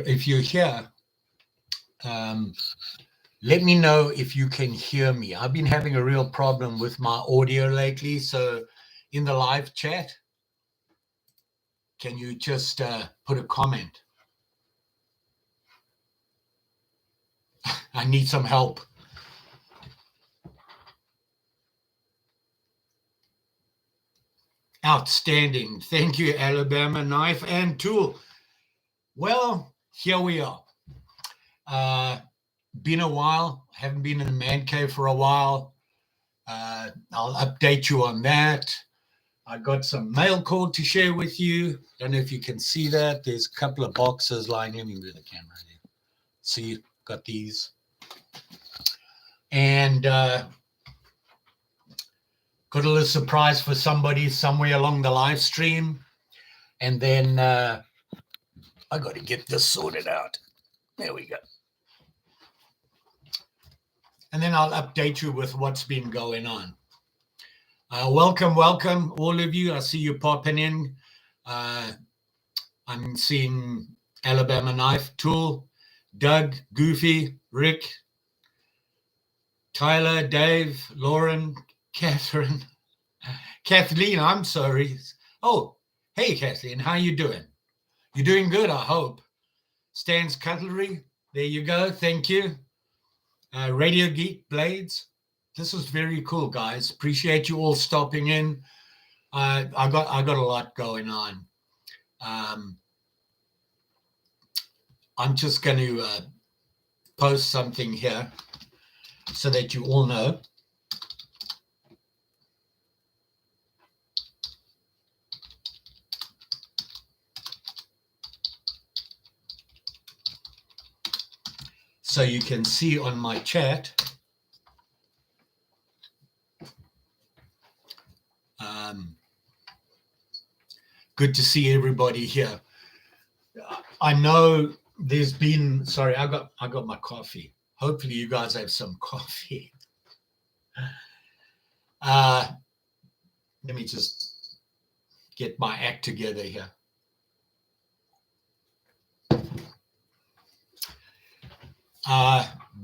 If you're here, let me know if you can hear me. I've been having a real problem with my audio lately. So in the live chat, can you just put a comment? I need some help. Outstanding. Thank you, Alabama Knife and Tool. Well, here we are. Been a while. Haven't been in the man cave for a while. I'll update you on that. I got some mail call to share with you. Don't know if you can see that. There's a couple of boxes lying in with the camera there. See, got these. And got a little surprise for somebody somewhere along the live stream. And then I got to get this sorted out. There we go. And then I'll update you with what's been going on. Welcome, all of you. I see you popping in. I'm seeing Alabama Knife, Tool, Doug, Goofy, Rick, Tyler, Dave, Lauren, Catherine, Kathleen, I'm sorry. Oh, hey, Kathleen, how you doing? You're doing good, I hope. Stan's Cutlery, there you go. Thank you. Radio Geek Blades. This is very cool, guys. Appreciate you all stopping in. I got a lot going on. I'm just going to post something here so that you all know. So you can see on my chat. Good to see everybody here. I know there's been, sorry, I got my coffee. Hopefully you guys have some coffee. Let me just get my act together here.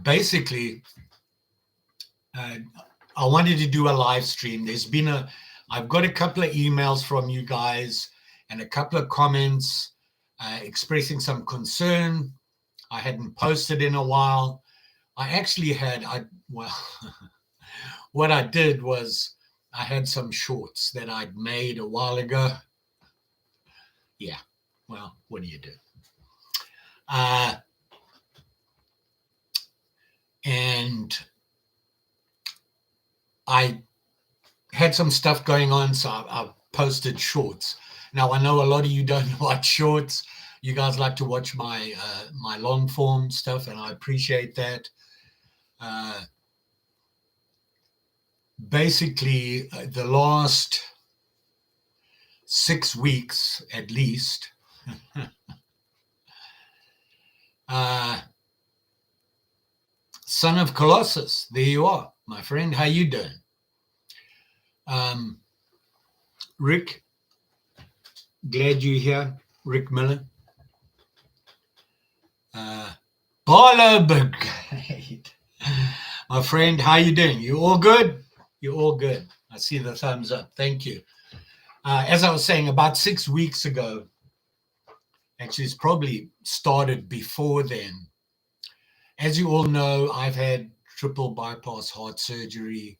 Basically, I wanted to do a live stream. I've got a couple of emails from you guys and a couple of comments expressing some concern. I hadn't posted in a while. I actually what I did was I had some shorts that I'd made a while ago. Yeah, well, what do you do? And I had some stuff going on, so I posted shorts. Now, I know a lot of you don't watch shorts. You guys like to watch my my long form stuff, and I appreciate that. Basically, the last 6 weeks at least, Son of Colossus, there you are, my friend. How you doing? Rick, glad you're here. Rick Miller. Barlow Brigade. My friend, how you doing? You all good? You're all good. I see the thumbs up. Thank you. As I was saying, about 6 weeks ago, actually it's probably started before then. As you all know, I've had triple bypass heart surgery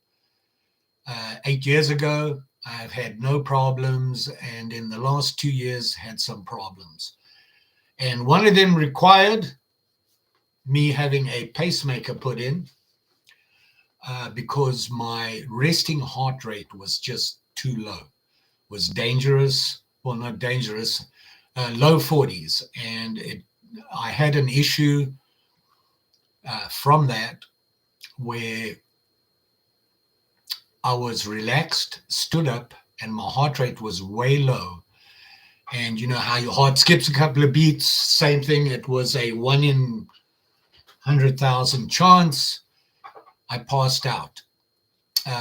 8 years ago. I've had no problems, and in the last 2 years had some problems. And one of them required me having a pacemaker put in. because my resting heart rate was just too low. Was dangerous, well, not dangerous, low 40s. And I had an issue from that where I was relaxed, stood up, and my heart rate was way low. And you know how your heart skips a couple of beats, same thing. It was a 1 in 100,000 chance. I passed out,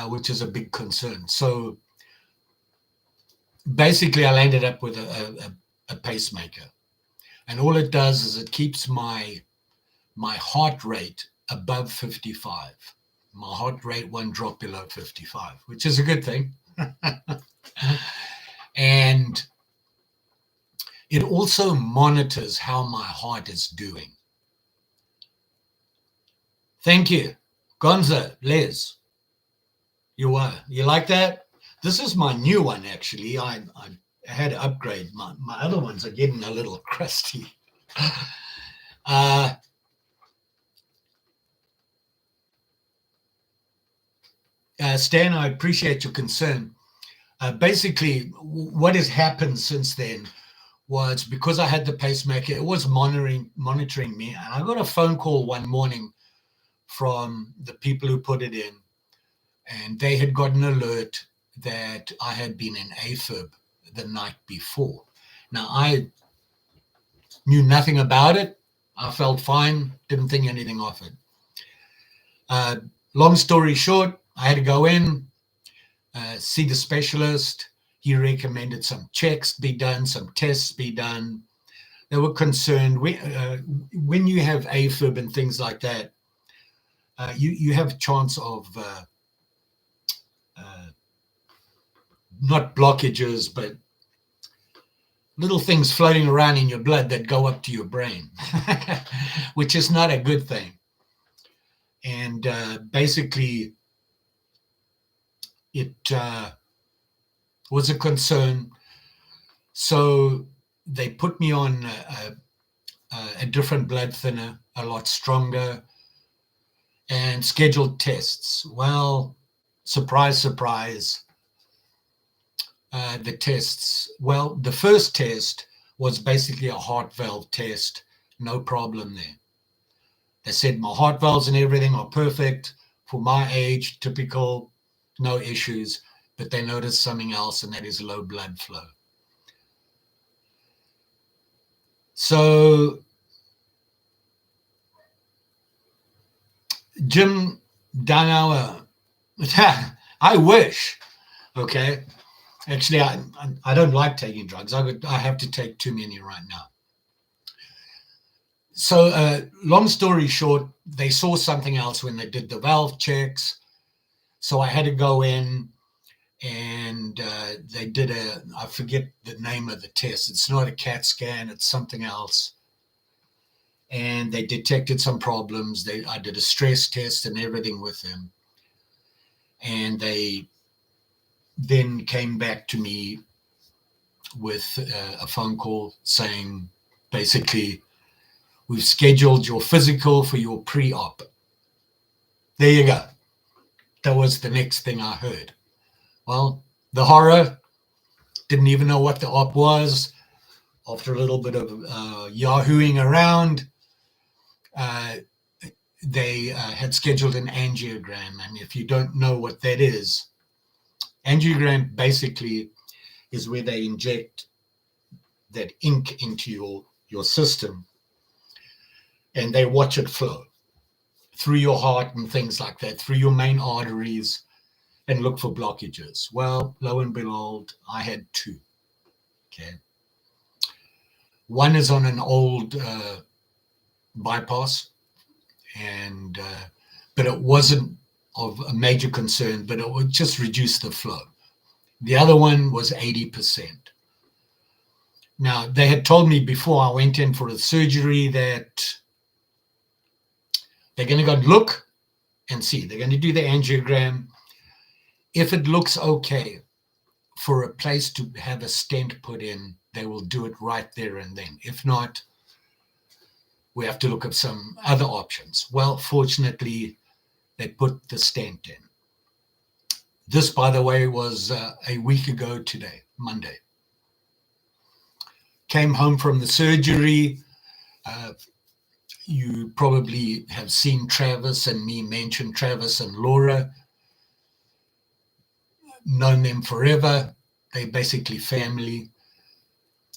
which is a big concern. So basically, I ended up with a pacemaker. And all it does is it keeps my heart rate above 55. My heart rate won't drop below 55, which is a good thing. And it also monitors how my heart is doing. Thank you. Gonza, Les, you like that? This is my new one, actually. I had to upgrade. My other ones are getting a little crusty. Stan, I appreciate your concern. Basically, what has happened since then was because I had the pacemaker, it was monitoring me. And I got a phone call one morning from the people who put it in, and they had got an alert that I had been in AFib the night before. Now, I knew nothing about it. I felt fine, didn't think anything of it. Long story short, I had to go in, see the specialist. He recommended some checks be done, some tests be done. They were concerned. When you have AFib and things like that, you have a chance of not blockages, but little things floating around in your blood that go up to your brain, which is not a good thing. And basically, it was a concern. So they put me on a different blood thinner, a lot stronger, and scheduled tests. Well, surprise, surprise. The tests, well, the first test was basically a heart valve test. No problem there. They said my heart valves and everything are perfect for my age, typical, no issues. But they noticed something else, and that is low blood flow. So Jim Danauer, I wish, okay. Actually, I don't like taking drugs. I have to take too many right now. So long story short, they saw something else when they did the valve checks. So I had to go in, and they did I forget the name of the test. It's not a CAT scan. It's something else. And they detected some problems. I did a stress test and everything with them. And they then came back to me with a phone call saying, basically, we've scheduled your physical for your pre-op. There you go. That was the next thing I heard. Well, the horror, didn't even know what the op was. After a little bit of yahooing around, they had scheduled an angiogram. And if you don't know what that is, angiogram basically is where they inject that ink into your system, and they watch it flow through your heart and things like that, through your main arteries, and look for blockages. Well, lo and behold, I had two. Okay. One is on an old bypass, and but it wasn't of a major concern, but it would just reduce the flow. The other one was 80%. Now, they had told me before I went in for the surgery that they're going to go look and see. They're going to do the angiogram. If it looks okay for a place to have a stent put in, they will do it right there and then. If not, we have to look at some other options. Well, fortunately, they put the stent in. This, by the way, was a week ago today, Monday. Came home from the surgery. You probably have seen Travis and me mention Travis and Laura. Known them forever. They're basically family.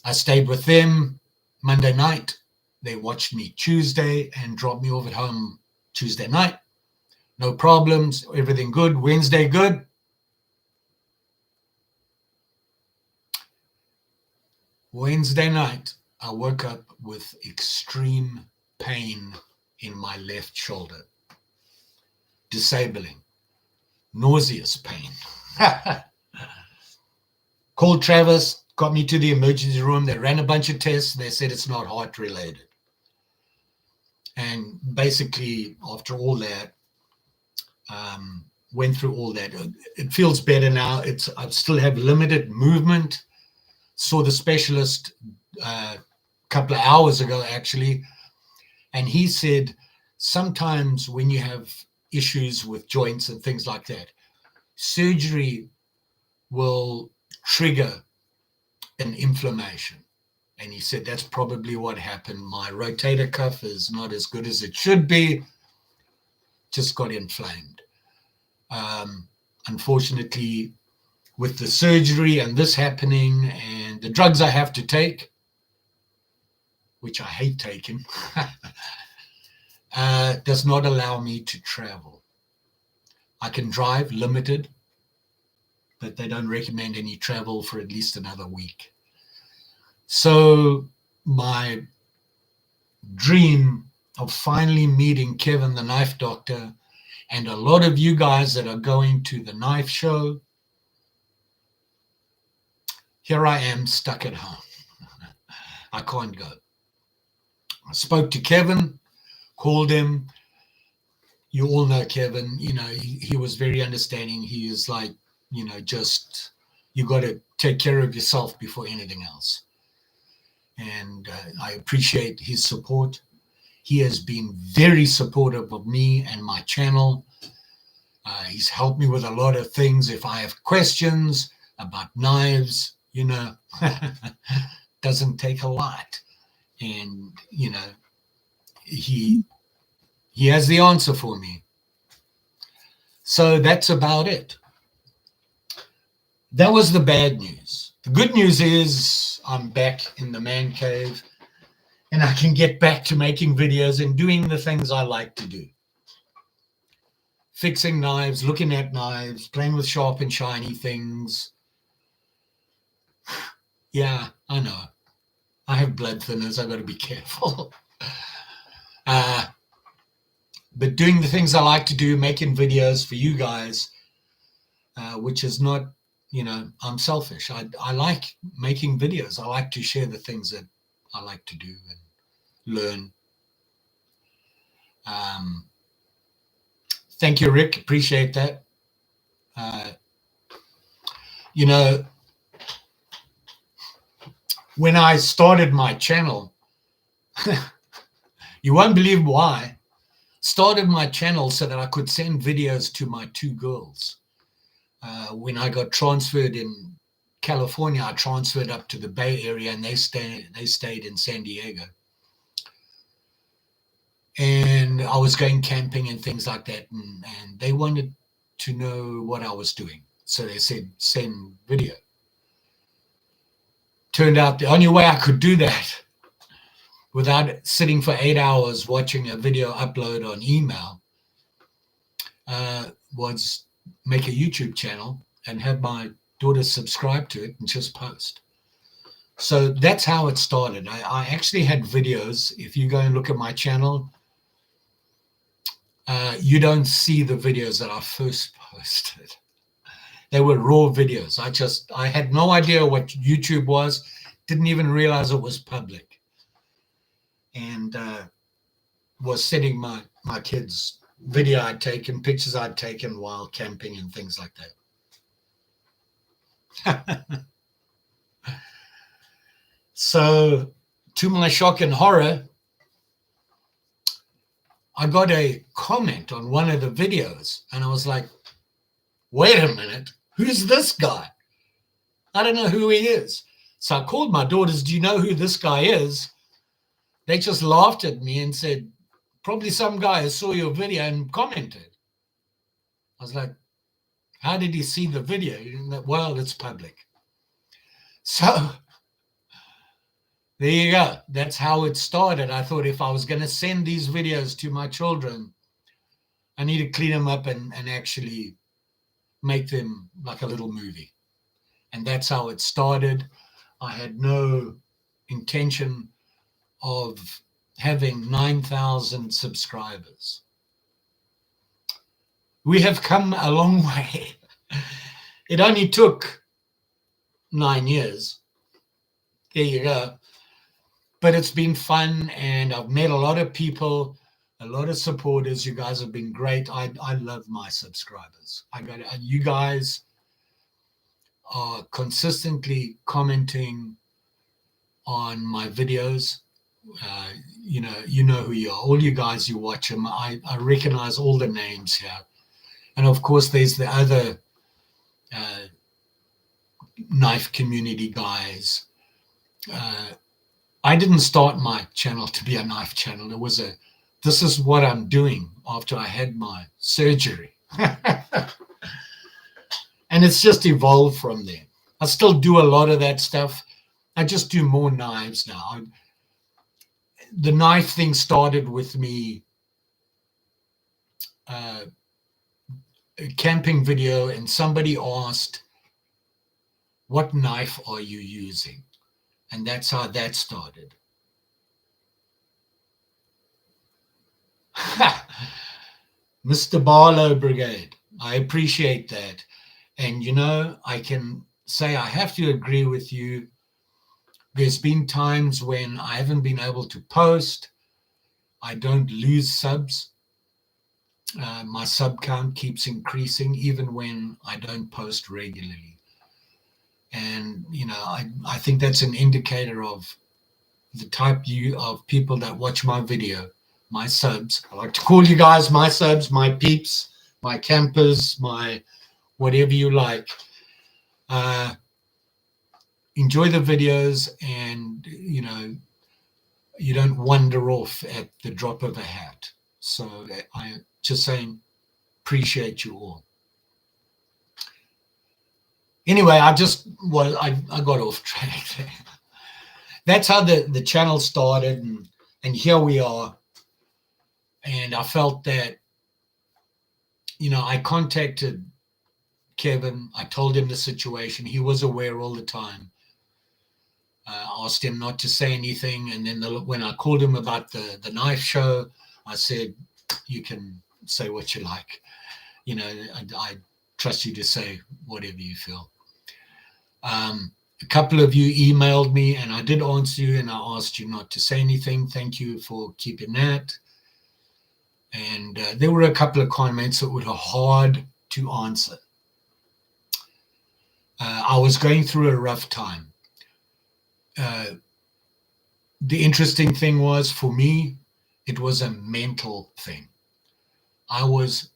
I stayed with them Monday night. They watched me Tuesday and dropped me off at home Tuesday night. No problems. Everything good. Wednesday good. Wednesday night, I woke up with extreme pain in my left shoulder. Disabling. Nauseous pain. Called Travis, got me to the emergency room. They ran a bunch of tests. They said it's not heart related. And basically, after all that, went through all that. It feels better now. I still have limited movement. Saw the specialist a couple of hours ago, actually. And he said, sometimes when you have issues with joints and things like that, surgery will trigger an inflammation. And he said, that's probably what happened. My rotator cuff is not as good as it should be. Just got inflamed. Unfortunately, with the surgery and this happening and the drugs I have to take, which I hate taking, does not allow me to travel. I can drive limited, but they don't recommend any travel for at least another week. So my dream of finally meeting Kevin, the knife doctor, and a lot of you guys that are going to the knife show, here I am stuck at home. I can't go. I spoke to Kevin, called him. You all know Kevin. You know, he was very understanding. He is like, you know, just, you got to take care of yourself before anything else. And I appreciate his support. He has been very supportive of me and my channel. He's helped me with a lot of things. If I have questions about knives, you know, doesn't take a lot. And, you know, he has the answer for me. So that's about it. That was the bad news. The good news is I'm back in the man cave and I can get back to making videos and doing the things I like to do. Fixing knives, looking at knives, playing with sharp and shiny things. Yeah, I know. I have blood thinners. I've got to be careful. But doing the things I like to do, making videos for you guys, which is not, you know, I'm selfish. I like making videos. I like to share the things that I like to do and learn. Thank you, Rick. Appreciate that. You know, when I started my channel, you won't believe why. Started my channel so that I could send videos to my two girls. When I got transferred in California, I transferred up to the Bay Area and they stayed in San Diego. And I was going camping and things like that. And they wanted to know what I was doing. So they said, send video. Turned out the only way I could do that without sitting for 8 hours watching a video upload on email was make a YouTube channel and have my daughter subscribe to it and just post. So that's how it started. I actually had videos. If you go and look at my channel, you don't see the videos that I first posted. They were raw videos. I had no idea what YouTube was. Didn't even realize it was public. And was sending my kids video I'd taken, pictures I'd taken while camping and things like that. So to my shock and horror, I got a comment on one of the videos, and I was like, wait a minute, who's this guy? I don't know who he is. So I called my daughters, do you know who this guy is? They just laughed at me and said, probably some guy who saw your video and commented. I was like, how did he see the video? Well, it's public. So there you go. That's how it started. I thought if I was going to send these videos to my children, I need to clean them up and actually make them like a little movie. And that's how it started. I had no intention of having 9,000 subscribers. We have come a long way. It only took 9 years. There you go. But it's been fun, and I've met a lot of people, a lot of supporters. You guys have been great. I love my subscribers. You guys are consistently commenting on my videos. You know who you are. All you guys, you watch them. I recognize all the names here. And of course, there's the other knife community guys. I didn't start my channel to be a knife channel. This is what I'm doing after I had my surgery. And it's just evolved from there. I still do a lot of that stuff. I just do more knives now. The knife thing started with me a camping video, and somebody asked, what knife are you using? And that's how that started. Mr. Barlow Brigade, I appreciate that. And, I can say I have to agree with you. There's been times when I haven't been able to post. I don't lose subs. My sub count keeps increasing even when I don't post regularly. And, I think that's an indicator of the type of people that watch my video, my subs. I like to call you guys my subs, my peeps, my campers, my whatever you like. Enjoy the videos, and, you don't wander off at the drop of a hat. So I just saying, appreciate you all. Anyway, I got off track there. That's how the channel started, and here we are. And I felt that, I contacted Kevin. I told him the situation. He was aware all the time. Asked him not to say anything. And then when I called him about the knife show, I said, you can say what you like. I trust you to say whatever you feel. A couple of you emailed me, and I did answer you, and I asked you not to say anything. Thank you for keeping that. And there were a couple of comments that were hard to answer. I was going through a rough time. The interesting thing was, for me, it was a mental thing. I was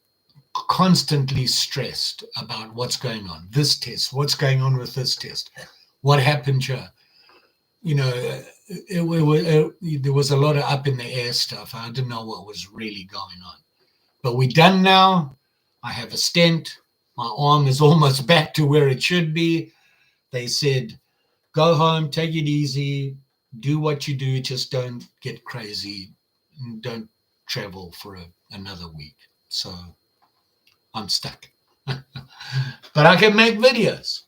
constantly stressed about what's going on. This test, what's going on with this test? What happened here? There was a lot of up in the air stuff. I didn't know what was really going on. But we're done now. I have a stent. My arm is almost back to where it should be. They said, go home, take it easy, do what you do, just don't get crazy, and don't travel for another week. So I'm stuck. But I can make videos.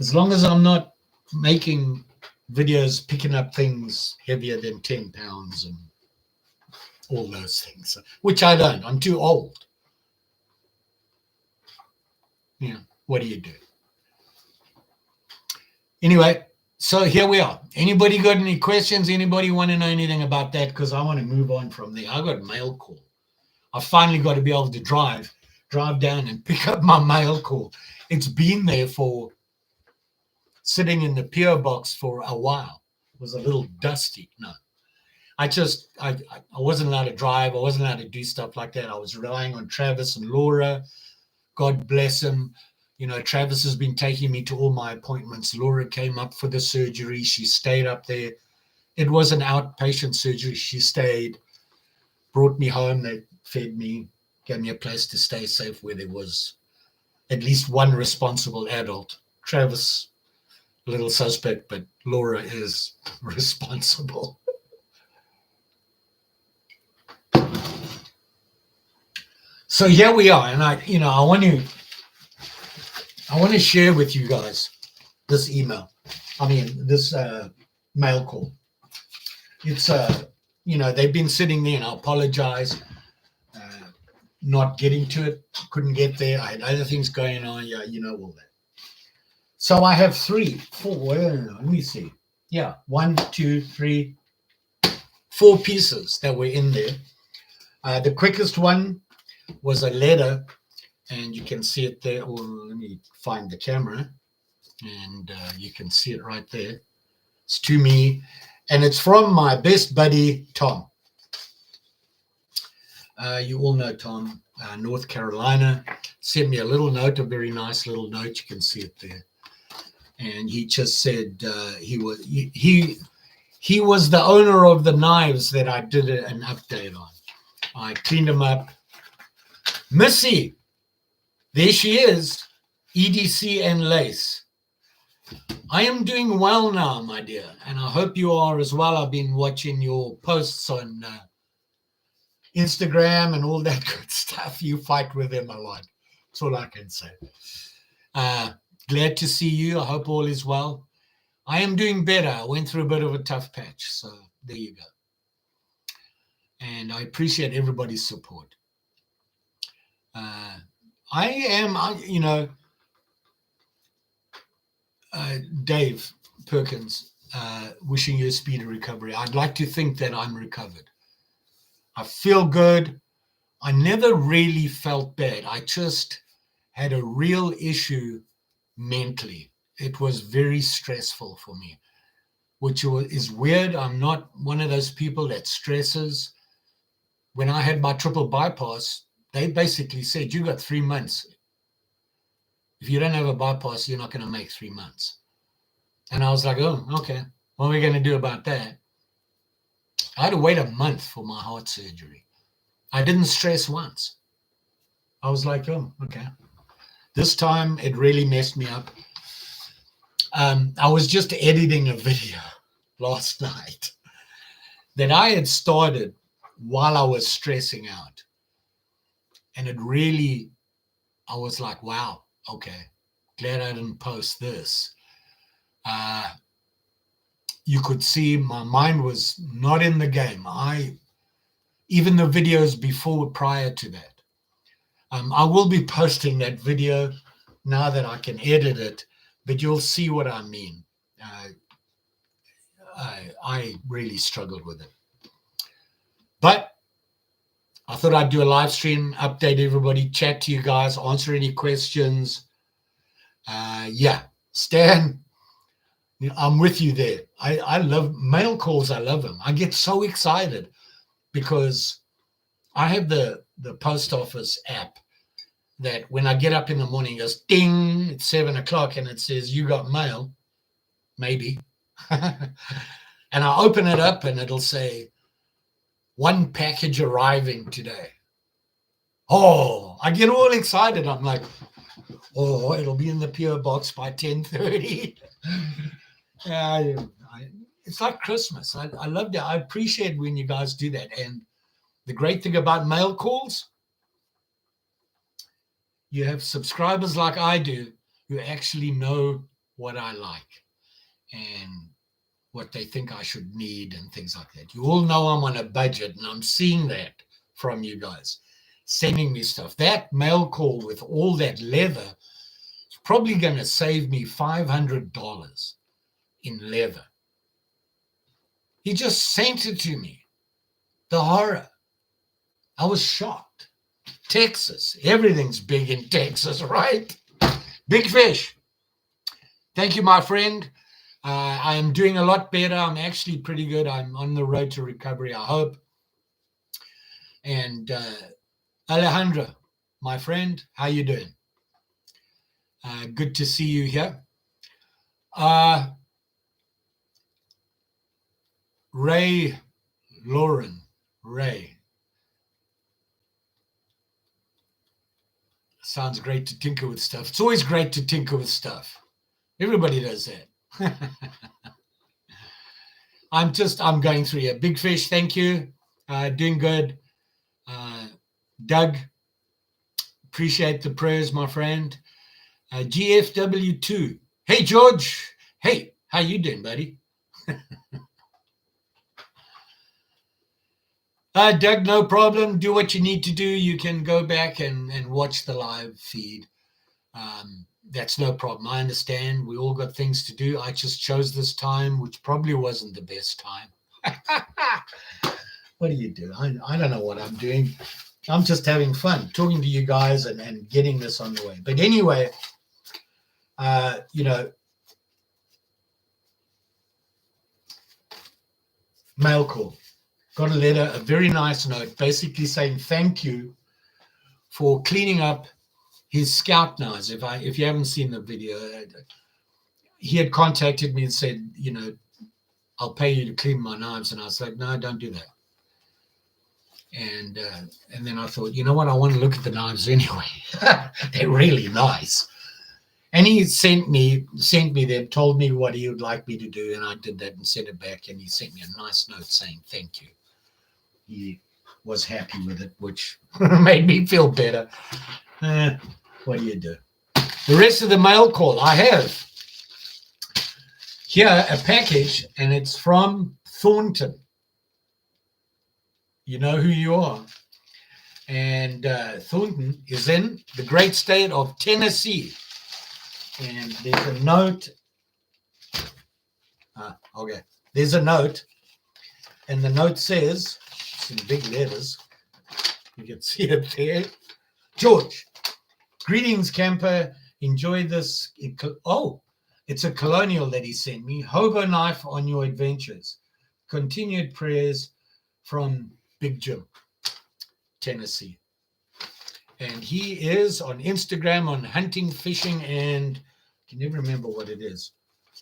As long as I'm not making videos picking up things heavier than 10 pounds and all those things, which I don't. I'm too old. What do you do? Anyway, so here we are. Anybody got any questions? Anybody want to know anything about that? Because I want to move on from there. I got a mail call. I finally got to be able to drive down and pick up my mail call. It's been there sitting in the PO box for a while. It was a little dusty. No, I wasn't allowed to drive. I wasn't allowed to do stuff like that. I was relying on Travis and Laura. God bless him. Travis has been taking me to all my appointments. Laura came up for the surgery. She stayed up there. It was an outpatient surgery. She stayed, brought me home. They fed me, gave me a place to stay safe where there was at least one responsible adult. Travis, a little suspect, but Laura is responsible. So here we are, and I want to share with you guys this this mail call. It's they've been sitting there, and I apologize, not getting to it. Couldn't get there. I had other things going on. Yeah, all that. So I have 3, 4. Let me see. Yeah, 1, 2, 3, 4 pieces that were in there. The quickest one was a letter, and you can see it there. Let me find the camera, and you can see it right there. It's to me, and it's from my best buddy, Tom. You all know Tom, North Carolina. Sent me a little note, a very nice little note. You can see it there. And he just said he was the owner of the knives that I did an update on. I cleaned them up. Missy, there she is, EDC and lace. I am doing well now, my dear, and I hope you are as well. I've been watching your posts on Instagram and all that good stuff. You fight with them a lot. That's all I can say. Glad to see you. I hope all is well. I am doing better. I went through a bit of a tough patch, so there you go. And I appreciate everybody's support. Dave Perkins, wishing you a speedy recovery. I'd like to think that I'm recovered. I feel good. I never really felt bad. I just had a real issue mentally. It was very stressful for me, which is weird. I'm not one of those people that stresses. When I had my triple bypass, they basically said, you got 3 months. If you don't have a bypass, you're not going to make 3 months. And I was like, oh, okay. What are we going to do about that? I had to wait a month for my heart surgery. I didn't stress once. I was like, oh, okay. This time it really messed me up. I was just editing a video last night that I had started while I was stressing out. And it really, I was like, wow, okay, glad I didn't post this. You could see my mind was not in the game. Even the videos prior to that. I will be posting that video now that I can edit it, but you'll see what I mean. I really struggled with it. But I thought I'd do a live stream, update everybody, chat to you guys, answer any questions. Stan, I'm with you there. I love mail calls. I love them. I get so excited because I have the post office app that when I get up in the morning, it goes ding, it's 7:00 and it says, you got mail, maybe. And I open it up and it'll say, 1 package arriving today. Oh, I get all excited. I'm like, oh, it'll be in the PO box by 10:30. It's like Christmas. I love that. I appreciate when you guys do that. And the great thing about mail calls, you have subscribers like I do who actually know what I like and what they think I should need and things like that. You all know I'm on a budget, and I'm seeing that from you guys sending me stuff. That mail call with all that leather is probably going to save me $500 in leather. He just sent it to me. The horror. I was shocked. Texas. Everything's big in Texas, right? Big fish. Thank you, my friend. I am doing a lot better. I'm actually pretty good. I'm on the road to recovery, I hope. And Alejandro, my friend, how you doing? Good to see you here. Ray Lauren, Ray. Sounds great to tinker with stuff. It's always great to tinker with stuff. Everybody does that. I'm going through here. Big Fish, thank you. Doing good. Doug, appreciate the prayers, my friend. GFW2. Hey, George. Hey, how you doing, buddy? Doug, no problem. Do what you need to do. You can go back and watch the live feed. That's no problem. I understand. We all got things to do. I just chose this time, which probably wasn't the best time. What do you do? I don't know what I'm doing. I'm just having fun talking to you guys and getting this on the way. But anyway, mail call. Got a letter, a very nice note, basically saying thank you for cleaning up his scout knives. If you haven't seen the video, he had contacted me and said, I'll pay you to clean my knives. And I was like, no, don't do that. And then I thought, you know what? I want to look at the knives anyway. They're really nice. And he sent me them, told me what he would like me to do, and I did that and sent it back. And he sent me a nice note saying thank you. He was happy with it, which made me feel better. What do you do? The rest of the mail call, I have here a package, and it's from Thornton. You know who you are. And Thornton is in the great state of Tennessee. And there's a note. Okay. There's a note. And the note says, it's in big letters. You can see it there. George, greetings, camper. Enjoy this. It's a colonial that he sent me. Hobo knife on your adventures. Continued prayers from Big Jim, Tennessee. And he is on Instagram on hunting, fishing, and I can never remember what it is.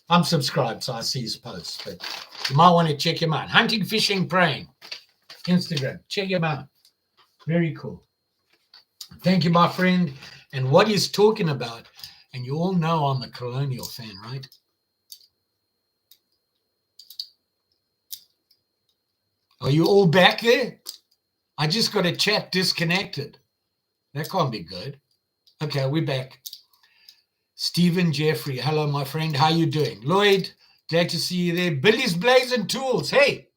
I'm subscribed, so I see his posts, but you might want to check him out. Hunting, fishing, praying. Instagram. Check him out. Very cool. Thank you, my friend. And what he's talking about, and you all know I'm a colonial fan, right? Are you all back there? I just got a chat disconnected. That can't be good. Okay, we're back. Stephen Jeffrey. Hello, my friend. How you doing? Lloyd, glad to see you there. Billy's Blazing Tools. Hey,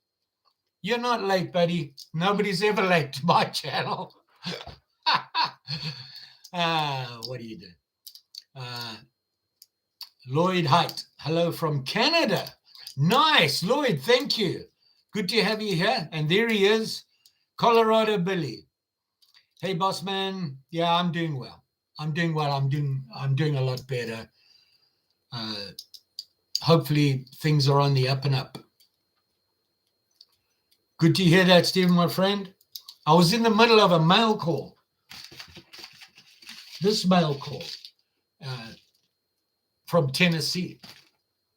you're not late, buddy. Nobody's ever late to my channel. What do you do? Lloyd Height. Hello from Canada. Nice, Lloyd. Thank you. Good to have you here. And there he is, Colorado Billy. Hey, boss man. Yeah, I'm doing well. I'm doing a lot better. Hopefully things are on the up and up. Good to hear that, Stephen, my friend. I was in the middle of a mail call. This mail call from Tennessee,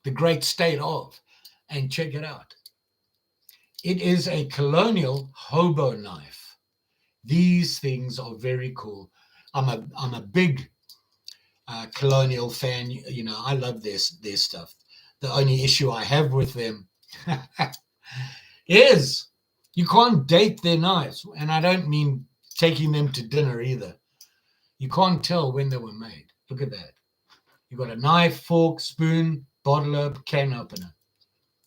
the great state of, and check it out. It is a colonial hobo knife. These things are very cool. I'm a big colonial fan. You know, I love their stuff. The only issue I have with them is you can't date their knives. And I don't mean taking them to dinner either. You can't tell when they were made. Look at that. You've got a knife, fork, spoon, bottle, can opener.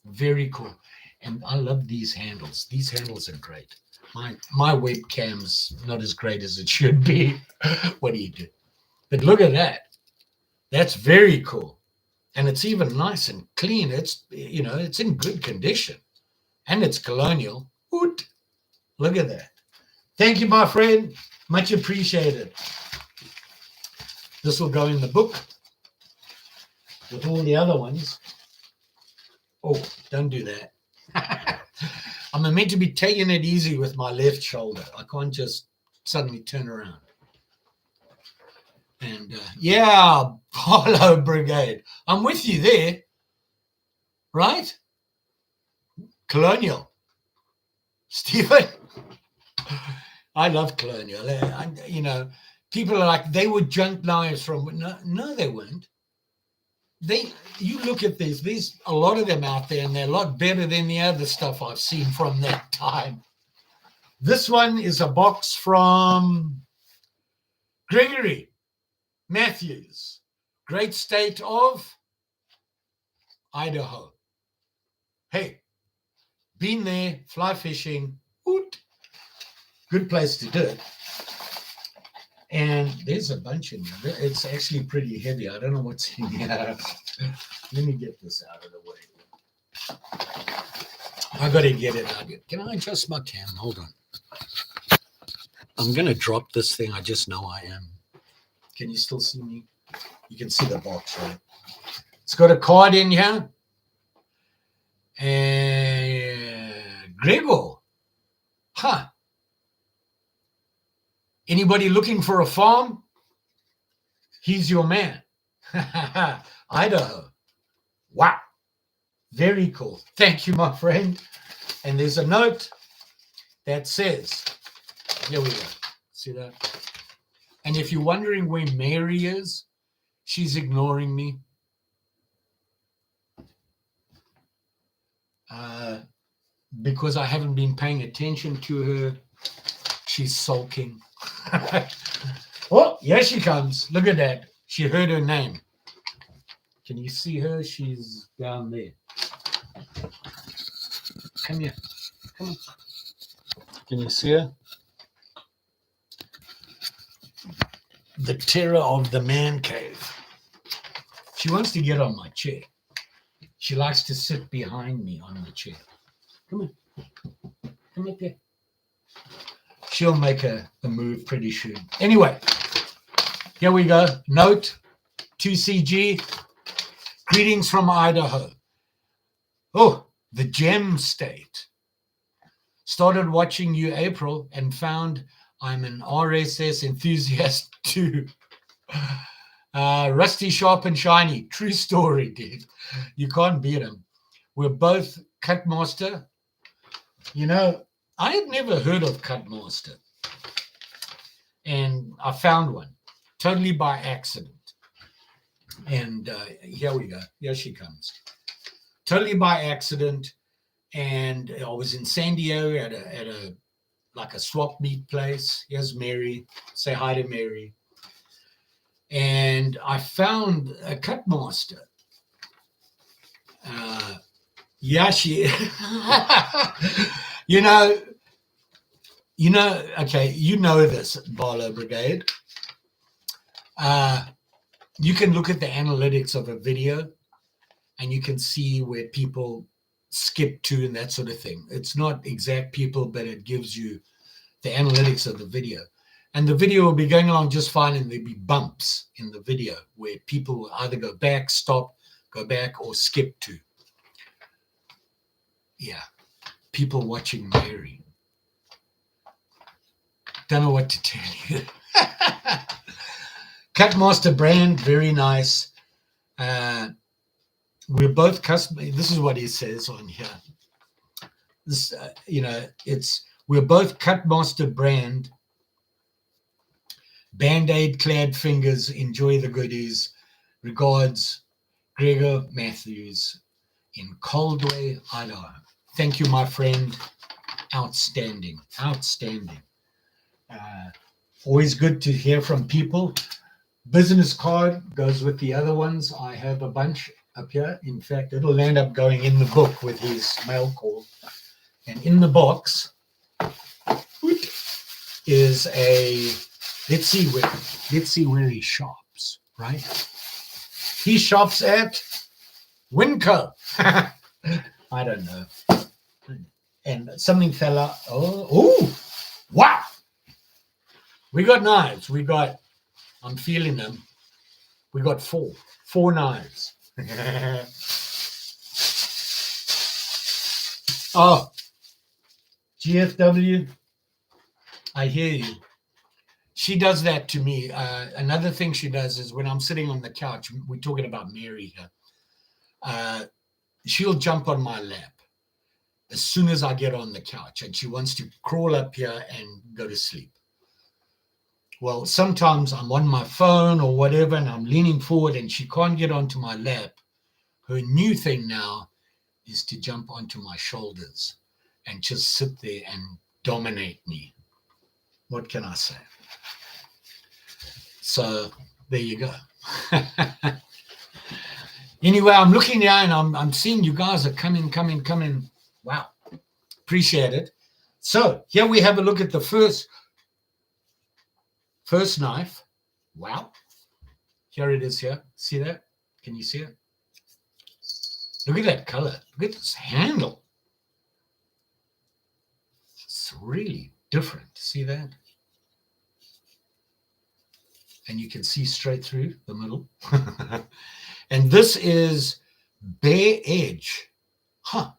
Very cool. And I love these handles. These handles are great. My webcam's not as great as it should be. What do you do? But look at that. That's very cool. And it's even nice and clean. It's, you know, it's in good condition. And it's colonial. Oot. Look at that. Thank you, my friend. Much appreciated. This will go in the book with all the other ones. Oh, don't do that. I'm meant to be taking it easy with my left shoulder. I can't just suddenly turn around. And yeah, Polo Brigade. I'm with you there. Right? Colonial. Stephen. I love Colonial. People are like, they were junk knives from... No, they weren't. You look at there's a lot of them out there, and they're a lot better than the other stuff I've seen from that time. This one is a box from Gregory Matthews, great state of Idaho. Hey, been there, fly fishing, good place to do it. And there's a bunch in there. It's actually pretty heavy. I don't know what's in here. Let me get this out of the way. I got to get it out here. Can I adjust my cam? Hold on. I'm going to drop this thing. I just know I am. Can you still see me? You can see the box, right? It's got a card in here. And Gregor. Huh. Anybody looking for a farm? He's your man. Idaho. Wow. Very cool. Thank you, my friend. And there's a note that says, here we go. See that? And if you're wondering where Mary is, she's ignoring me. Because I haven't been paying attention to her. She's sulking. Oh, here she comes. Look at that. She heard her name. Can you see her? She's down there. Come here. Come on. Can you see her? The terror of the man cave. She wants to get on my chair. She likes to sit behind me on the chair. Come on. Come up here. She'll make a move pretty soon. Anyway, here we go. Note 2CG. Greetings from Idaho. Oh, the gem state. Started watching you April and found I'm an RSS enthusiast too. Rusty, sharp, and shiny. True story, dude. You can't beat him. We're both Cutmaster. You know, I had never heard of Cutmaster. And I found one, totally by accident. And here we go. Here she comes. Totally by accident. And I was in San Diego at a swap meet place. Here's Mary. Say hi to Mary. And I found a Cutmaster. Yeah, she... You know, okay, you know this, Barlow Brigade. You can look at the analytics of a video and you can see where people skip to and that sort of thing. It's not exact people, but it gives you the analytics of the video. And the video will be going along just fine, and there'll be bumps in the video where people will either go back, stop, go back, or skip to. Yeah. People watching Mary. Don't know what to tell you. Cutmaster brand, very nice. We're both custom. This is what he says on here. This, we're both Cutmaster brand. Band-Aid clad fingers. Enjoy the goodies. Regards, Gregor Matthews in Coldway, Idaho. Thank you, my friend. Outstanding. Outstanding. Always good to hear from people. Business card goes with the other ones. I have a bunch up here. In fact, it'll end up going in the book with his mail call. And in the box is a... Let's see where he shops, right? He shops at Winco. I don't know. And something fell out. Oh, wow. We got knives. I'm feeling them. We got four knives. Oh, GFW, I hear you. She does that to me. Another thing she does is when I'm sitting on the couch, we're talking about Mary here, she'll jump on my lap as soon as I get on the couch, and she wants to crawl up here and go to sleep. Well, sometimes I'm on my phone or whatever, and I'm leaning forward and she can't get onto my lap. Her new thing now is to jump onto my shoulders and just sit there and dominate me. What can I say? So there you go. Anyway, I'm looking here and I'm seeing you guys are coming. Wow. Appreciate it. So here we have a look at the first knife. Wow. Here it is here. See that? Can you see it? Look at that color. Look at this handle. It's really different. See that? And you can see straight through the middle. And this is bare edge. Huh.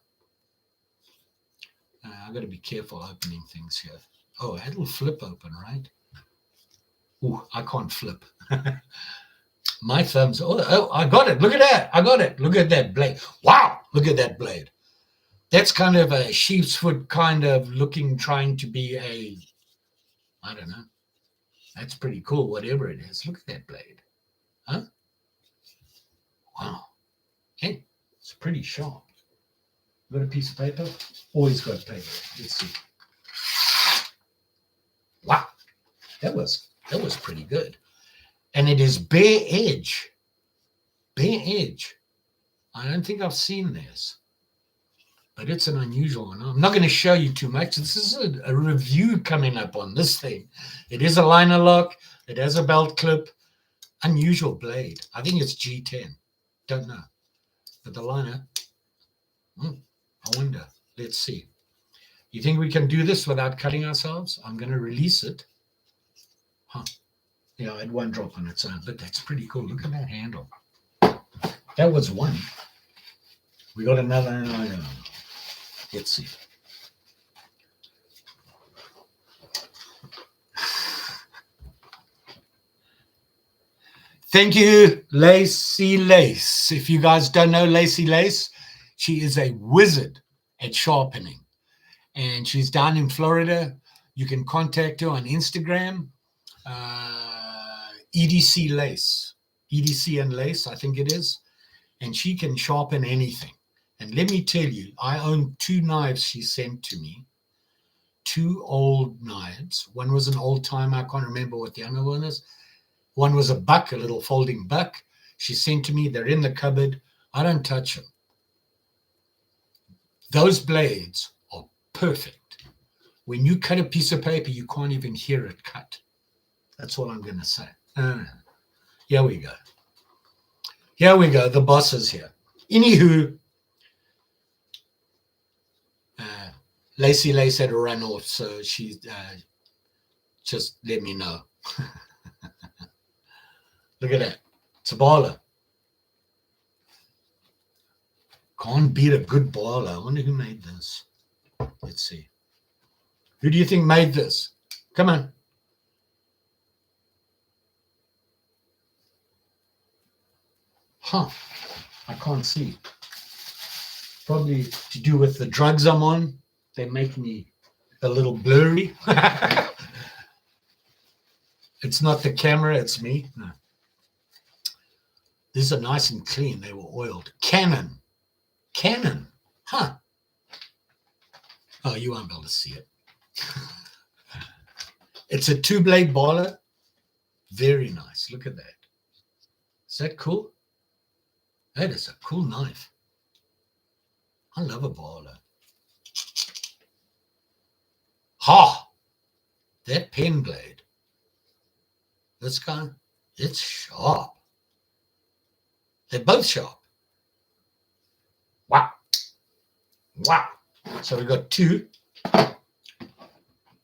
I've got to be careful opening things here. Oh, it'll flip open, right? Ooh, I can't flip. My thumbs. Oh, I got it. Look at that. I got it. Look at that blade. Wow. Look at that blade. That's kind of a sheep's foot kind of looking, trying to be I don't know. That's pretty cool, whatever it is. Look at that blade. Huh? Wow. Hey, it's pretty sharp. Got a piece of paper? Always got paper. Let's see. Wow. That was pretty good. And it is bare edge. Bare edge. I don't think I've seen this. But it's an unusual one. I'm not going to show you too much. This is a review coming up on this thing. It is a liner lock. It has a belt clip. Unusual blade. I think it's G10. Don't know. But the liner, I wonder. Let's see. You think we can do this without cutting ourselves? I'm going to release it. Huh. Yeah, I had one drop on its own, but that's pretty cool. Look at that handle. That was one. We got another. Let's see. Thank you, Lacey Lace. If you guys don't know Lacey Lace, she is a wizard at sharpening. And she's down in Florida. You can contact her on Instagram. EDC Lace. EDC and Lace, I think it is. And she can sharpen anything. And let me tell you, I own 2 knives she sent to me. 2 old knives. One was an old timer. I can't remember what the other one is. One was a buck, a little folding buck. She sent to me. They're in the cupboard. I don't touch them. Those blades are perfect. When you cut a piece of paper, you can't even hear it cut. That's all I'm going to say. Here we go. Here we go. The boss is here. Anywho, Lacey Lace had to run off, so she just let me know. Look at that. It's a baller. Can't beat a good baller. I wonder who made this. Let's see. Who do you think made this? Come on. Huh. I can't see. Probably to do with the drugs I'm on. They make me a little blurry. It's not the camera, it's me. No. These are nice and clean. They were oiled. Canon. Huh. Oh, you won't be able to see it. It's a 2-blade baller. Very nice. Look at that. Is that cool? That is a cool knife. I love a baller. Ha! That pen blade. This guy, it's sharp. They're both sharp. Wow. So we got 2.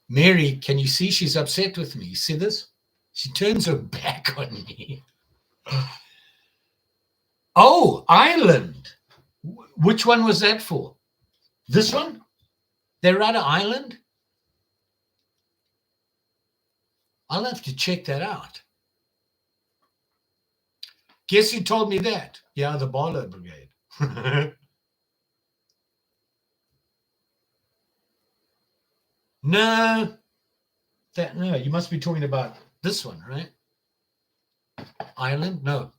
Mary, can you see she's upset with me? You see this? She turns her back on me. Oh, Ireland. Which one was that for? This one? They're out of Ireland? I'll have to check that out. Guess who told me that? Yeah, the Barlow Brigade. No, you must be talking about this one, right? Ireland? No.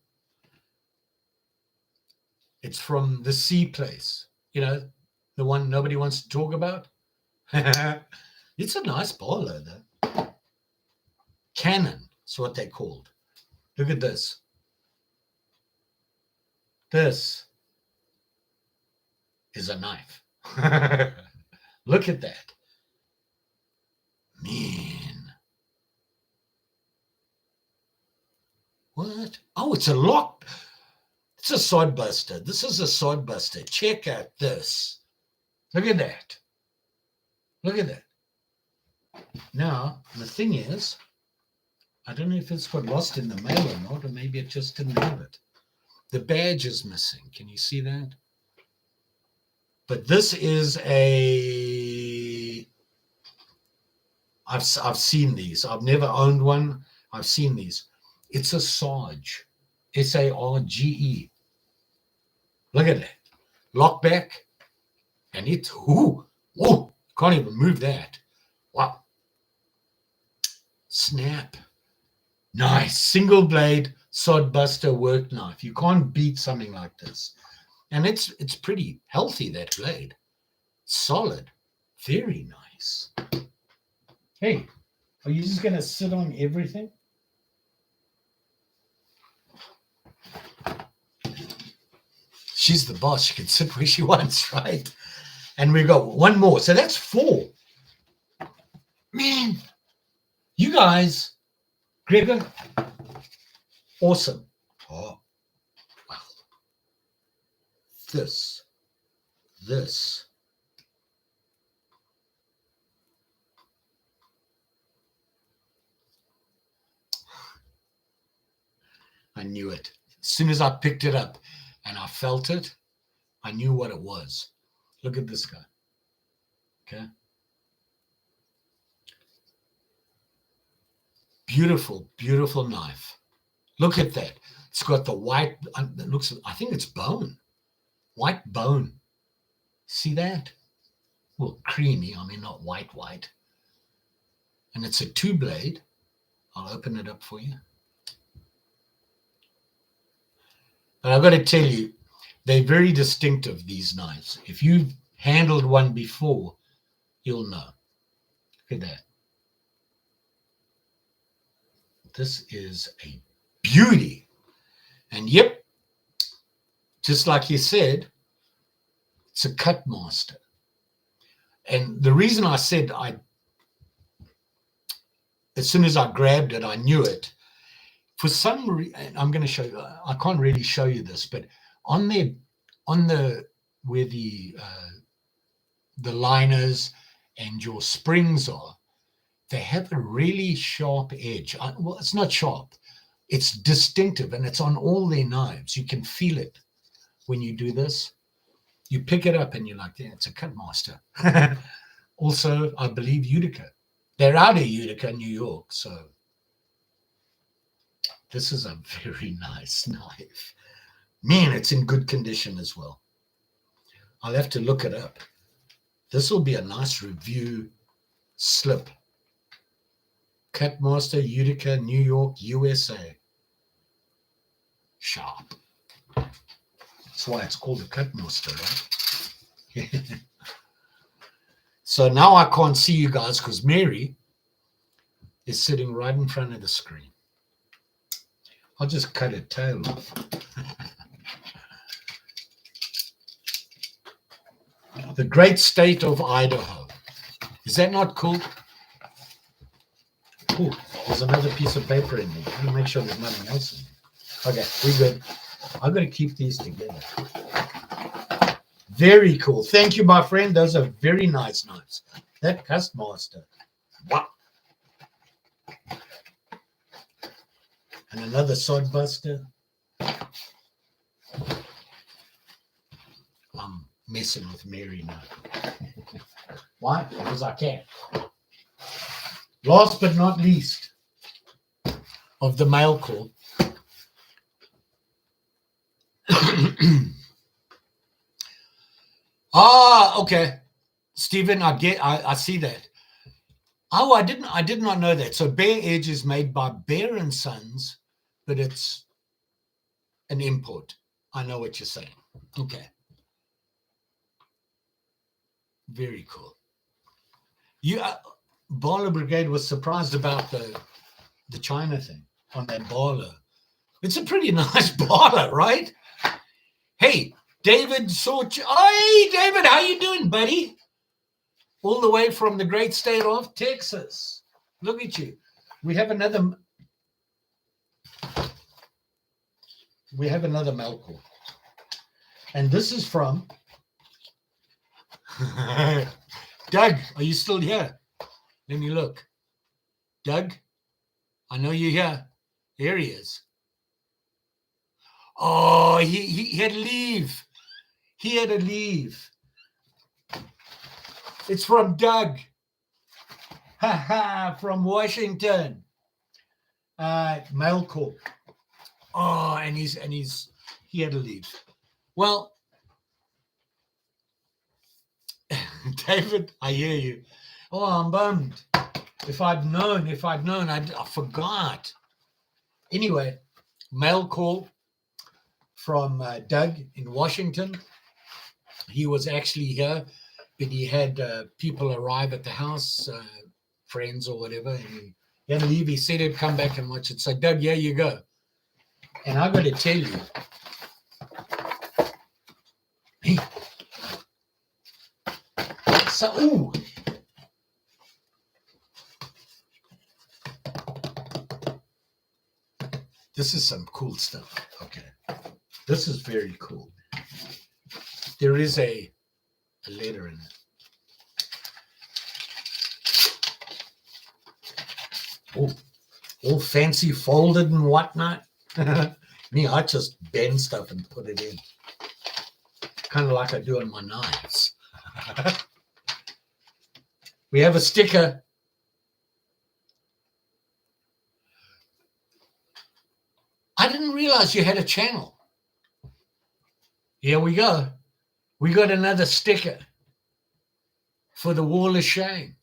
It's from the sea place, the one nobody wants to talk about. It's a nice Barlow, though. Cannon is what they're called. Look at this. This is a knife. Look at that. Man. What? Oh, it's a lock. It's a sod buster. This is a sod buster. Check out this. Look at that. Look at that. Now, the thing is, I don't know if it's got lost in the mail or not, or maybe it just didn't have it. The badge is missing. Can you see that? But this is I've seen these. I've never owned one. I've seen these. It's a Sarge. Sarge. Look at that. Lock back. And it's, can't even move that. Wow. Snap. Nice. Single blade sod buster work knife. You can't beat something like this. And it's pretty healthy, that blade. Solid. Very nice. Hey, are you just going to sit on everything? She's the boss. She can sit where she wants, right? And we go one more. So that's 4. Man, you guys, Gregor, awesome. Oh, wow. This. I knew it. As soon as I picked it up and I felt it, I knew what it was. Look at this guy. Okay. Beautiful, beautiful knife. Look at that. It's got the white, it looks, I think it's bone. White bone. See that? Well, creamy. I mean, not white. And it's a 2-blade. I'll open it up for you. But I've got to tell you, they're very distinctive, these knives. If you've handled one before, you'll know. Look at that. This is a beauty. And yep, just like you said, it's a cut master. And the reason I said as soon as I grabbed it, I knew it. For some reason, I'm going to show you. I can't really show you this, but on where the liners and your springs are, they have a really sharp edge. Well, it's not sharp. It's distinctive, and it's on all their knives. You can feel it when you do this. You pick it up, and you're like, yeah, it's a cut master. Also, I believe Utica. They're out of Utica, New York, so this is a very nice knife. Man, it's in good condition as well. I'll have to look it up. This will be a nice review slip. Cutmaster, Utica, New York, USA. Sharp. That's why it's called a Cutmaster, right? So now I can't see you guys because Mary is sitting right in front of the screen. I'll just cut her tail off. The great state of Idaho. Is that not cool? Cool. There's another piece of paper in there. I'm going to make sure there's nothing else in there. Okay, we're good. I'm going to keep these together. Very cool. Thank you, my friend. Those are very nice knives. That Cutmaster. Wow. And another sod buster. I'm messing with Mary now. Why? Because I can. Last but not least of the mail call. Okay. Stephen, I see that. Oh, I did not know that. So Bear Edge is made by Bear and Sons, but it's an import. I know what you're saying. Okay. Very cool. You Barlow Brigade was surprised about the China thing on that Barlow. It's a pretty nice Barlow, right? Hey, David Hey, David, how you doing, buddy? All the way from the great state of Texas. Look at you. We have another mail call. And this is from Doug. Are you still here? Let me look. Doug, I know you're here. There he is. Oh, he had to leave. He had to leave. It's from Doug. From Washington. Mail call. Oh, and he had to leave. Well, David, I hear you. Oh, I'm bummed. If I'd known, I forgot. Anyway, mail call from Doug in Washington. He was actually here, but he had people arrive at the house, friends or whatever, and he had to leave. He said he'd come back and watch it. So, Doug, here you go. And I got to tell you, this is some cool stuff. Okay. This is very cool. There is a letter in it. Oh, all fancy folded and whatnot. Me, I just bend stuff and put it in. Kind of like I do on my knives. We have a sticker. I didn't realize you had a channel. Here we go. We got another sticker for the Wall of Shame.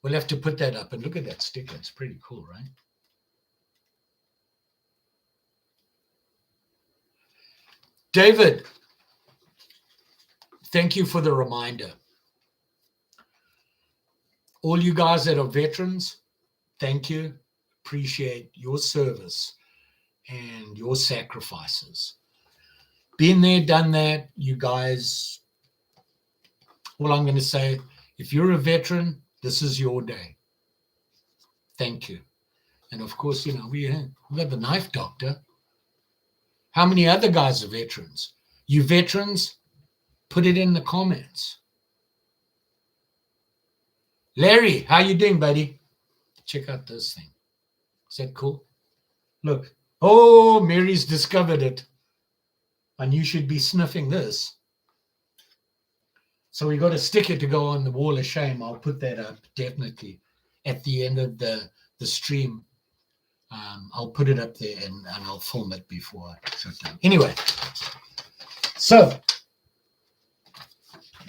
We'll have to put that up and look at that sticker. It's pretty cool, right? David, thank you for the reminder. All you guys that are veterans, thank you. Appreciate your service and your sacrifices. Been there, done that, you guys. All I'm going to say, if you're a veteran, this is your day. Thank you. And of course, we got the knife doctor. How many other guys are veterans? You veterans, put it in the comments. Larry, how you doing, buddy? Check out this thing. Is that cool? Look. Oh, Mary's discovered it. And you should be sniffing this. So we got a sticker to go on the Wall of Shame. I'll put that up definitely at the end of the stream. I'll put it up there and I'll film it before I shut down. Anyway, so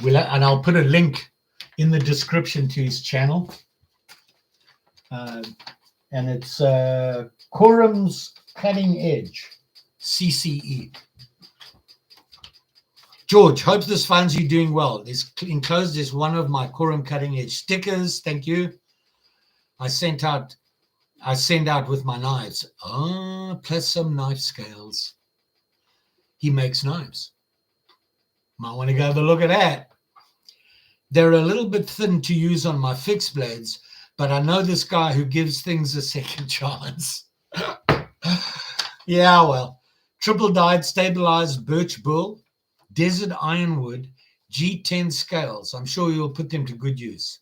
and I'll put a link in the description to his channel. And it's Quorum's Cutting Edge, CCE. George, hope this finds you doing well. Enclosed is one of my Quorum Cutting Edge stickers. Thank you. I send out with my knives. Plus some knife scales. He makes knives. Might want to go have a look at that. They're a little bit thin to use on my fixed blades, but I know this guy who gives things a second chance. Yeah, well, triple dyed stabilized birch bull, desert ironwood, G10 scales. I'm sure you'll put them to good use.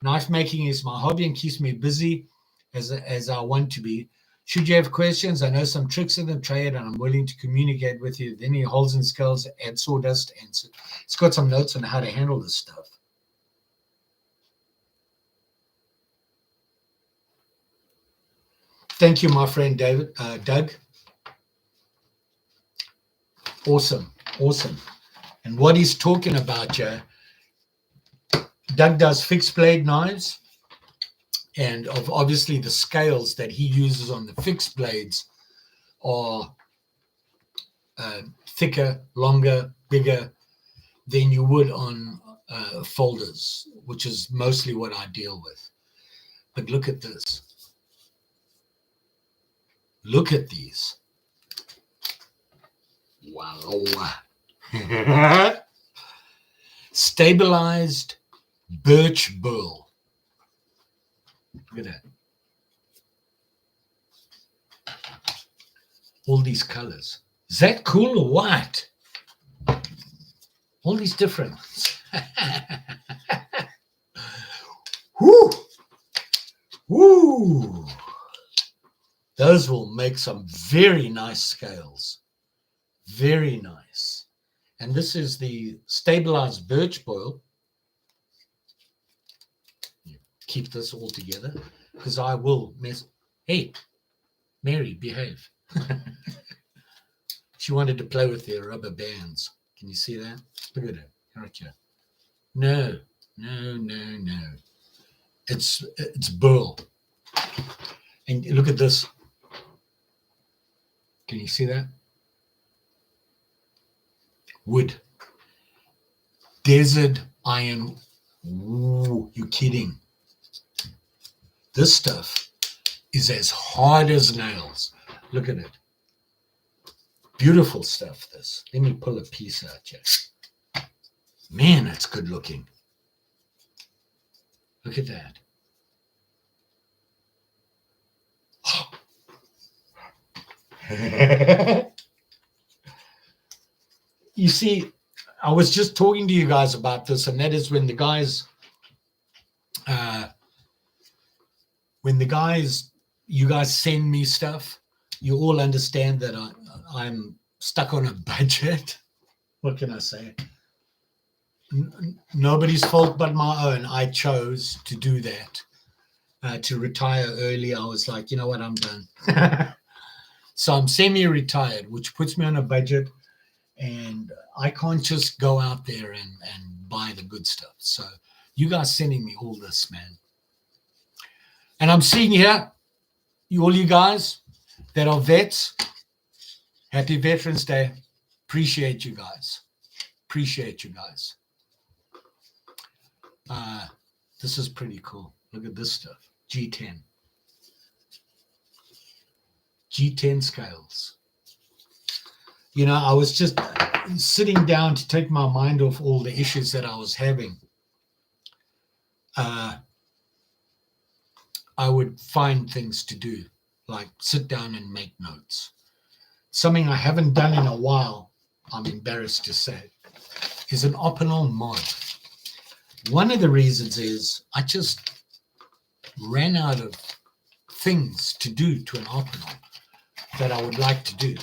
Knife making is my hobby and keeps me busy as I want to be. Should you have questions, I know some tricks in the trade and I'm willing to communicate with you. Then he holds in scales, add sawdust, and it's got some notes on how to handle this stuff. Thank you, my friend Doug. Awesome. And what he's talking about, Doug does fixed blade knives, and obviously the scales that he uses on the fixed blades are thicker, longer, bigger than you would on folders, which is mostly what I deal with. But look at this. Look at these. Wow. Stabilized birch burl. Look at that. All these colors. Is that cool or what? All these different ones. Woo! Woo! Those will make some very nice scales. Very nice. And this is the stabilized birch boil. Keep this all together because I will mess. Hey, Mary, behave. She wanted to play with their rubber bands. Can you see that? Look at it. Right here. No. It's burl. And look at this. Can you see that? Wood. Desert iron. Ooh, you're kidding. This stuff is as hard as nails. Look at it. Beautiful stuff, this. Let me pull a piece out here. Man, that's good looking. Look at that. You see, I was just talking to you guys about this, and that is when the guys, you guys send me stuff, you all understand that I'm stuck on a budget. What can I say? Nobody's fault but my own. I chose to do that, to retire early. I was like, you know what, I'm done. So I'm semi-retired, which puts me on a budget, and I can't just go out there and buy the good stuff. So you guys sending me all this, man. And I'm seeing here, all you guys that are vets, happy Veterans Day. Appreciate you guys. This is pretty cool. Look at this stuff. G10 scales. You know, I was just sitting down to take my mind off all the issues that I was having. I would find things to do, like sit down and make notes. Something I haven't done in a while, I'm embarrassed to say, is an opinel mod. One of the reasons is I just ran out of things to do to an opinel that I would like to do.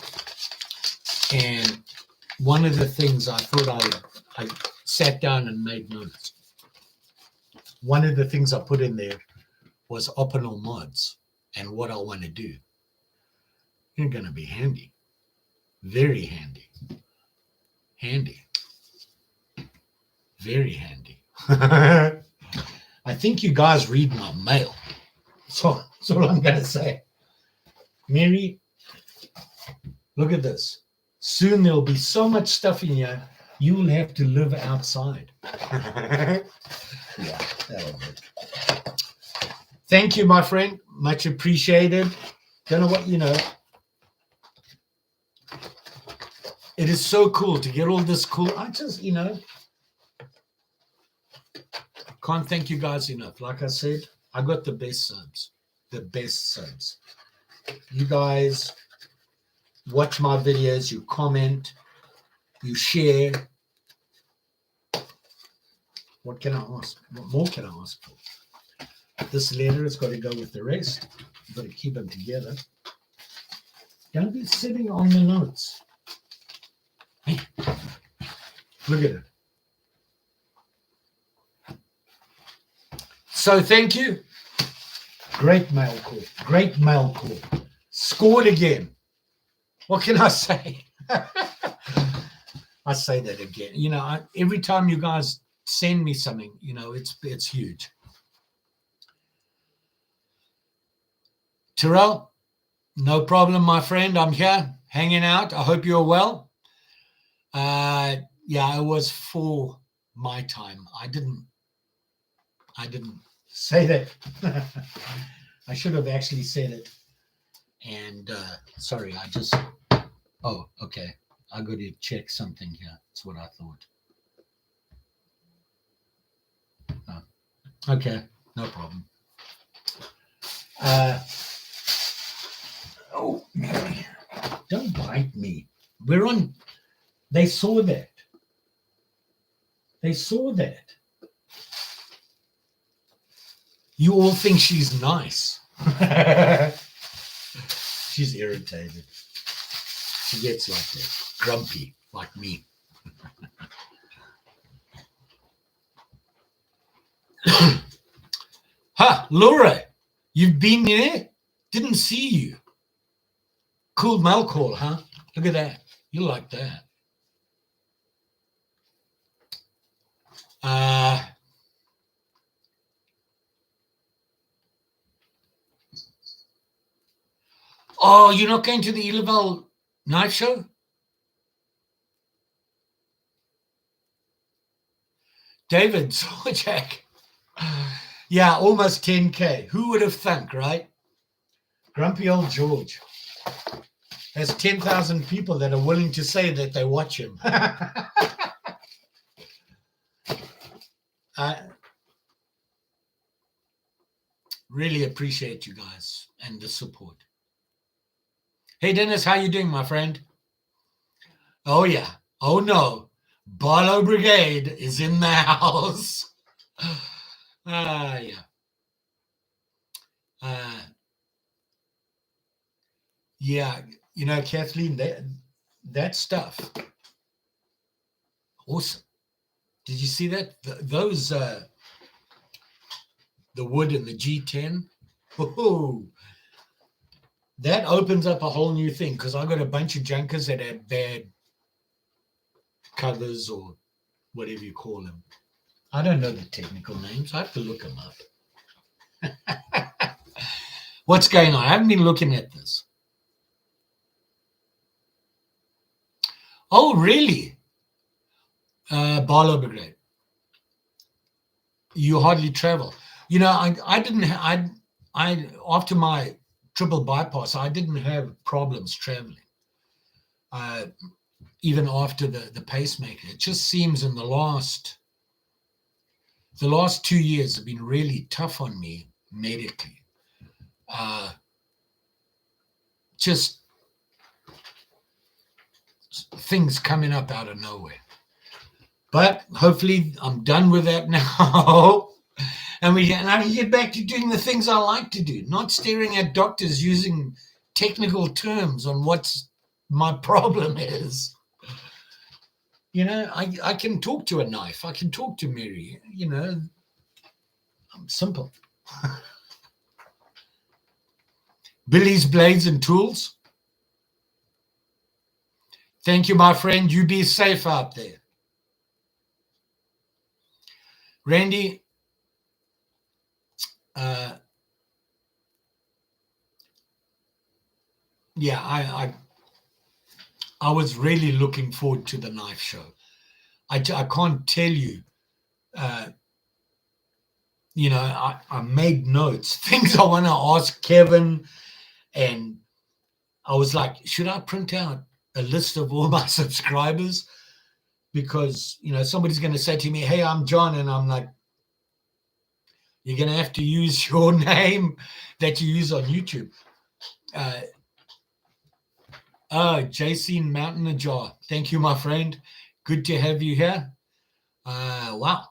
And one of the things I thought I sat down and made notes. One of the things I put in there was opinel mods and what I want to do. They're going to be handy. Very handy. Very handy. I think you guys read my mail. So that's all I'm going to say. Mary, look at this. Soon there'll be so much stuff in here, you will have to live outside. Yeah, that'll work. Thank you, my friend. Much appreciated. Don't know what, it is so cool to get all this cool. I just, can't thank you guys enough. Like I said, I got the best subs. You guys watch my videos, you comment, you share. What can I ask? What more can I ask for? This letter has got to go with the rest. You've got to keep them together. Don't be sitting on the notes. Hey, look at it. So thank you. Great mail call. Great mail call. Scored again. What can I say? I say that again. You know, every time you guys send me something, you know, it's huge. Terrell, no problem, my friend. I'm here hanging out. I hope you're well. Yeah, it was for my time. I didn't say that. I should have actually said it. And sorry, oh, okay. I got to check something here. That's what I thought. Oh, okay, no problem. Oh, Mary, don't bite me. We're on. They saw that. They saw that. You all think she's nice. She's irritated. She gets like that, grumpy, like me. Ha, Laura, you've been there? Didn't see you. Cool mail call, huh? Look at that. You like that. Oh, you're not going to the Ileval knife show? David, Jack. Yeah, almost 10K. Who would have thunk, right? Grumpy old George has 10,000 people that are willing to say that they watch him. I really appreciate you guys and the support. Hey, Dennis, how you doing, my friend? Oh, yeah. Oh, no. Barlow Brigade is in the house. Yeah. Yeah, you know, Kathleen, that stuff, awesome. Did you see that? Those, the wood and the G10, oh, that opens up a whole new thing, because I got a bunch of junkers that have bad covers or whatever you call them. I don't know the technical names. I have to look them up. What's going on? I haven't been looking at this. Oh, really? Barlow Brigade. You hardly travel. You know, I didn't. I after my triple bypass, I didn't have problems traveling. Even after the pacemaker, it just seems in the last 2 years have been really tough on me medically. Just things coming up out of nowhere. But hopefully I'm done with that now. And I can get back to doing the things I like to do, not staring at doctors using technical terms on what's my problem is. You know, I can talk to a knife. I can talk to Mary. You know, I'm simple. Billy's Blades and Tools. Thank you, my friend. You be safe out there. Randy, yeah, I was really looking forward to the knife show. I can't tell you, you know, I made notes, things I want to ask Kevin, and I was like, should I print out a list of all my subscribers? Because, you know, somebody's going to say to me, hey, I'm John, and I'm like, you're going to have to use your name that you use on YouTube. JC Mountain Ajar. Thank you, my friend. Good to have you here. Wow.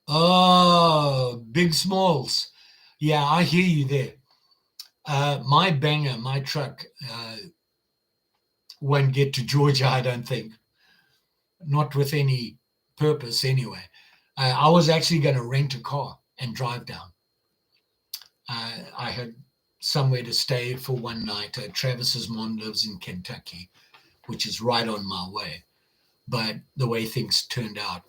Oh, Big Smalls. Yeah, I hear you there. My banger, my truck won't get to Georgia, I don't think. Not with any purpose anyway. I was actually going to rent a car and drive down. I had somewhere to stay for one night. Travis's mom lives in Kentucky, which is right on my way. But the way things turned out,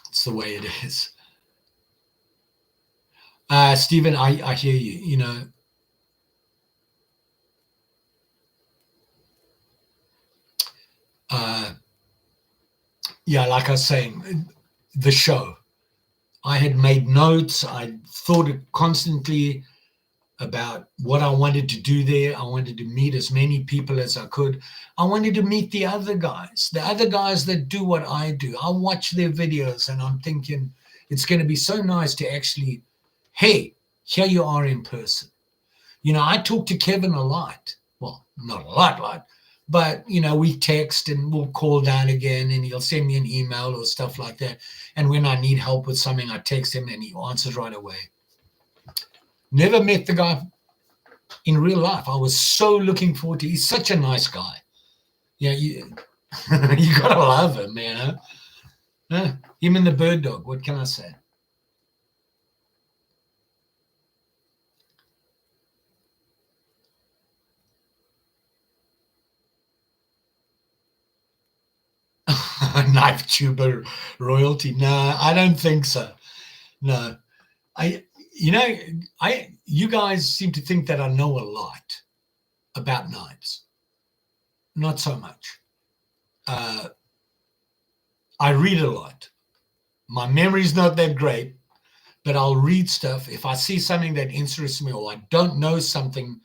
it's the way it is. Stephen, I hear you. You know, yeah, like I was saying, the show. I had made notes. I thought constantly about what I wanted to do there. I wanted to meet as many people as I could. I wanted to meet the other guys that do what I do. I watch their videos and I'm thinking it's going to be so nice to actually, hey, here you are in person. You know, I talk to Kevin a lot. Well, not a lot, but, you know, we text and we'll call down again and he'll send me an email or stuff like that. And when I need help with something, I text him and he answers right away. Never met the guy in real life. I was so looking forward to. He's such a nice guy. Yeah, you gotta love him, man. Huh? Him and the bird dog. What can I say? Knife tuber royalty? No, I don't think so. No, you guys seem to think that I know a lot about knives. Not so much. I read a lot. My memory's not that great, but I'll read stuff. If I see something that interests me or I don't know something,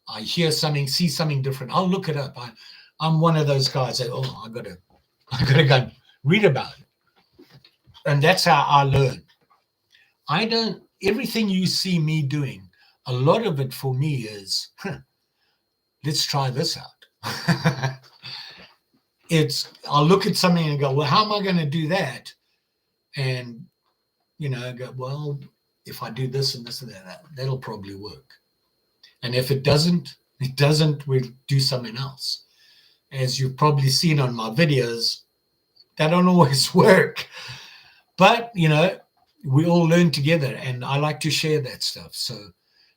I hear something, see something different, I'll look it up. I'm one of those guys that, I gotta go read about it. And that's how I learn. Everything you see me doing, a lot of it for me is, let's try this out. I'll look at something and go, well, how am I going to do that? And, you know, go, well, if I do this and this and that, that'll probably work. And if it doesn't, we'll do something else. As you've probably seen on my videos, that don't always work. But, you know, we all learn together and I like to share that stuff. So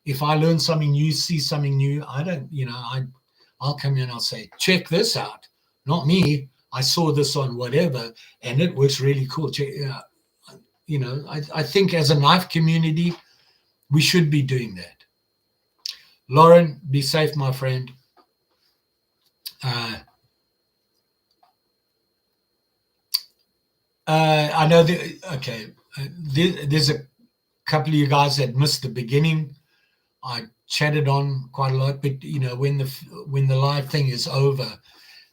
if I learn something new, see something new, I'll come in and I'll say, check this out. Not me. I saw this on whatever and it was really cool. You know, I think as a knife community, we should be doing that. Lauren, be safe, my friend. I know there's a couple of you guys that missed the beginning. I chatted on quite a lot, but you know, when the live thing is over,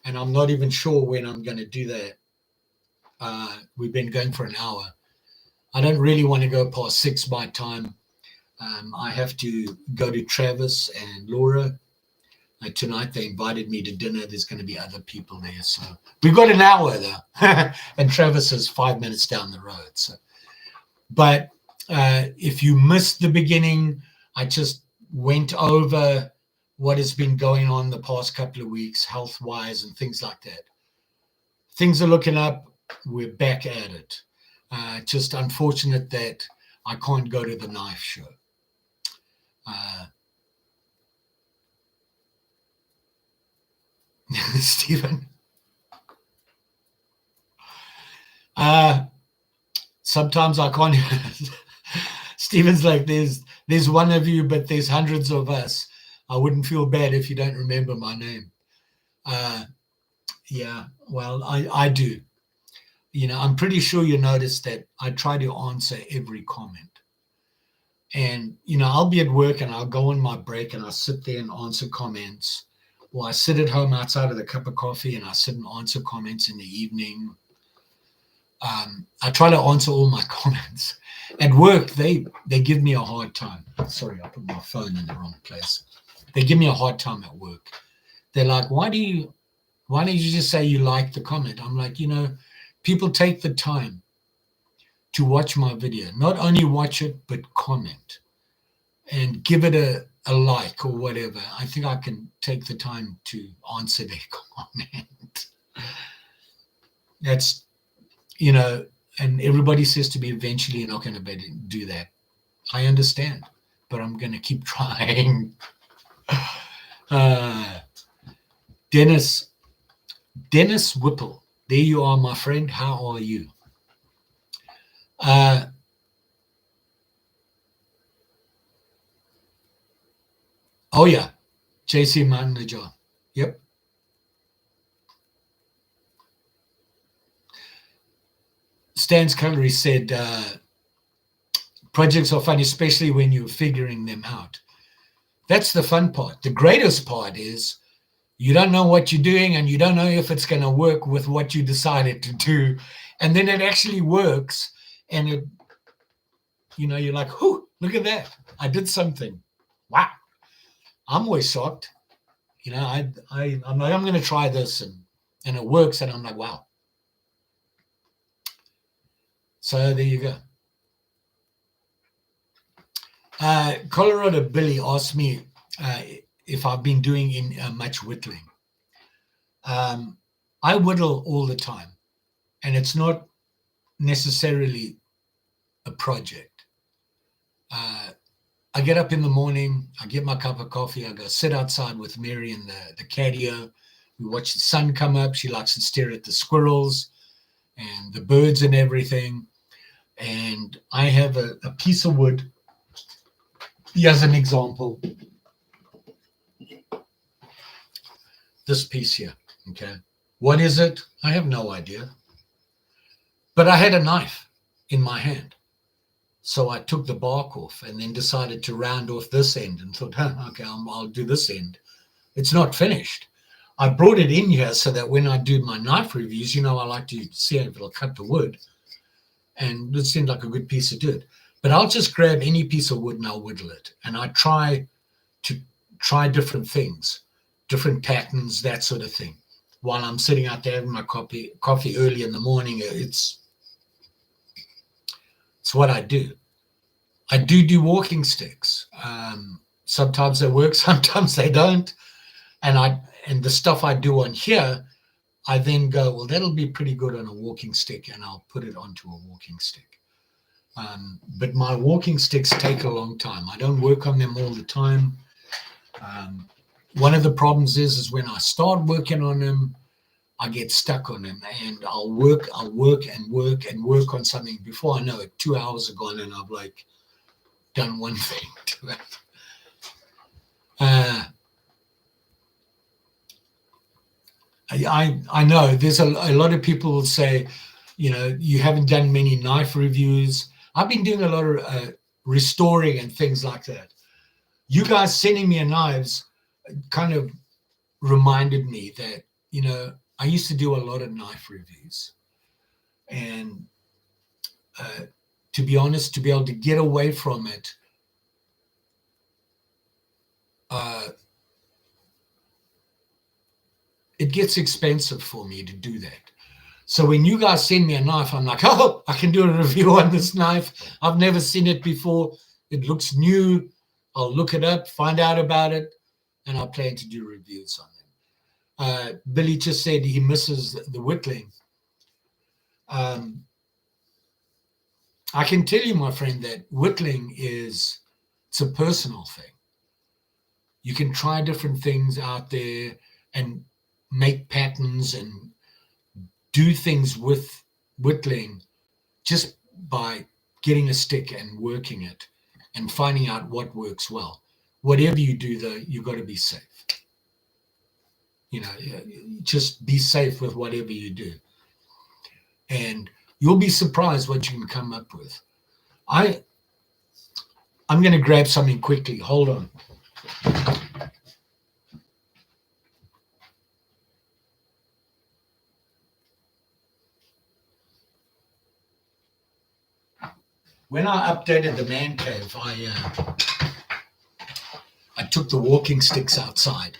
and I'm not even sure when I'm going to do that. We've been going for an hour. I don't really want to go past 6 my time. I have to go to Travis and Laura. Tonight they invited me to dinner. There's going to be other people there. So we've got an hour though. And Travis is 5 minutes down the road. So, but if you missed the beginning, I just went over what has been going on the past couple of weeks, health-wise and things like that. Things are looking up. We're back at it. Just unfortunate that I can't go to the knife show. Stephen. Sometimes I can't. Stephen's like, there's one of you, but there's hundreds of us. I wouldn't feel bad if you don't remember my name. Yeah, well, I do. You know, I'm pretty sure you noticed that I try to answer every comment. And, you know, I'll be at work and I'll go on my break and I'll sit there and answer comments. Or I sit at home outside with a cup of coffee and I sit and answer comments in the evening. I try to answer all my comments. At work, they give me a hard time. Sorry, I put my phone in the wrong place. They give me a hard time at work. They're like, why don't you just say you like the comment? I'm like, you know, people take the time to watch my video. Not only watch it, but comment and give it a like or whatever. I think I can take the time to answer their comment. That's, you know, and everybody says to me, eventually you're not going to be able to do that. I understand, but I'm going to keep trying. Dennis Whipple, there you are, my friend. How are you? Oh yeah, JC Manager. Yep. Stan's Cutlery said, projects are fun, especially when you're figuring them out. That's the fun part. The greatest part is you don't know what you're doing and you don't know if it's going to work with what you decided to do. And then it actually works. And it, you know, you're like, whoo, look at that. I did something. Wow. I'm always shocked. You know, I'm like, I'm going to try this and it works. And I'm like, wow. So there you go. Colorado Billy asked me if I've been doing much whittling. I whittle all the time, and it's not necessarily a project. I get up in the morning, I get my cup of coffee, I go sit outside with Mary in the catio. We watch the sun come up. She likes to stare at the squirrels and the birds and everything. And I have a piece of wood. Here's an example. This piece here, okay? What is it? I have no idea. But I had a knife in my hand. So I took the bark off and then decided to round off this end and thought, okay, I'll do this end. It's not finished. I brought it in here so that when I do my knife reviews, you know, I like to see if it'll cut the wood. And it seemed like a good piece to do it. But I'll just grab any piece of wood and I'll whittle it. And I try different things, different patterns, that sort of thing. While I'm sitting out there having my coffee early in the morning, it's what I do. I do walking sticks. Sometimes they work, sometimes they don't. And the stuff I do on here, I then go, well, that'll be pretty good on a walking stick, and I'll put it onto a walking stick. But my walking sticks take a long time. I don't work on them all the time. One of the problems is when I start working on them, I get stuck on them, and I'll work on something. Before I know it, 2 hours are gone, and I've like done one thing to it. I know there's a lot of people will say, you know, you haven't done many knife reviews. I've been doing a lot of restoring and things like that. You guys sending me knives kind of reminded me that, you know, I used to do a lot of knife reviews. And to be honest, to be able to get away from it, it gets expensive for me to do that. So when you guys send me a knife, I'm like, oh, I can do a review on this knife. I've never seen it before. It looks new. I'll look it up, find out about it, and I plan to do reviews on them. Billy just said he misses the whittling. I can tell you, my friend, that whittling it's a personal thing. You can try different things out there and make patterns and do things with whittling just by getting a stick and working it and finding out what works well. Whatever you do, though, you've got to be safe. You know, just be safe with whatever you do. And you'll be surprised what you can come up with. I'm going to grab something quickly. Hold on. When I updated the man cave, I took the walking sticks outside.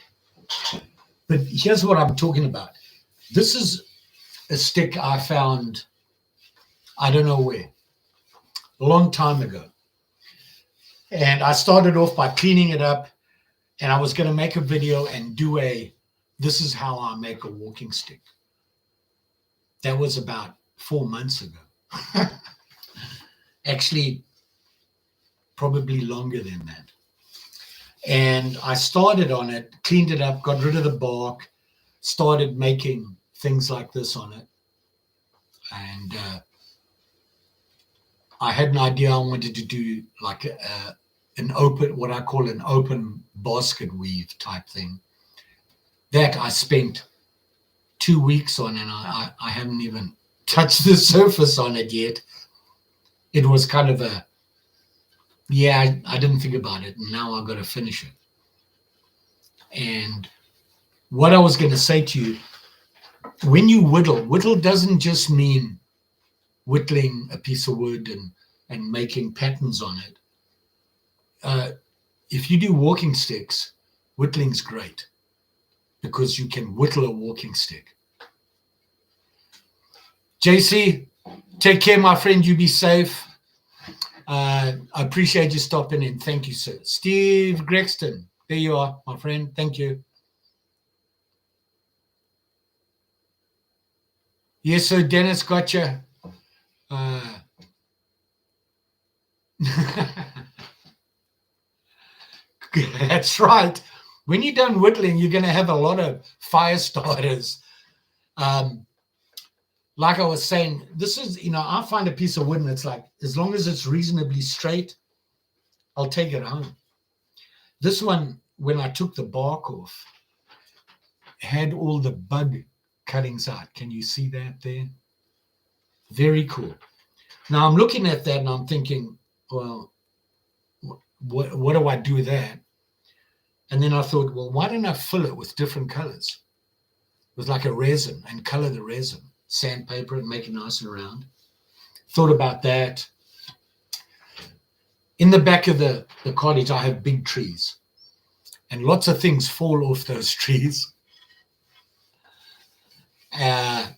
But here's what I'm talking about. This is a stick I found, I don't know where, a long time ago. And I started off by cleaning it up, and I was going to make a video and do this is how I make a walking stick. That was about 4 months ago. Actually, probably longer than that. And I started on it, cleaned it up, got rid of the bark, started making things like this on it. And I had an idea I wanted to do like an open, what I call an open basket weave type thing. That I spent 2 weeks on, and I haven't even touched the surface on it yet. It was kind of a, yeah, I didn't think about it, and now I've got to finish it. And what I was going to say to you, when you whittle doesn't just mean whittling a piece of wood and making patterns on it. If you do walking sticks, whittling's great because you can whittle a walking stick. JC, take care, my friend. You be safe. I appreciate you stopping in. Thank you, sir. Steve Grexton, there you are, my friend. Thank you. Yes, sir. Dennis, gotcha. That's right. When you're done whittling, you're going to have a lot of fire starters. Like I was saying, this is, I find a piece of wood and it's like, as long as it's reasonably straight, I'll take it home. This one, when I took the bark off, had all the bug cuttings out. Can you see that there? Very cool. Now I'm looking at that and I'm thinking, well, what do I do with that? And then I thought, well, why don't I fill it with different colors? With like a resin and color the resin, sandpaper and make it nice and round. Thought about that. In the back of the cottage, I have big trees and lots of things fall off those trees. Can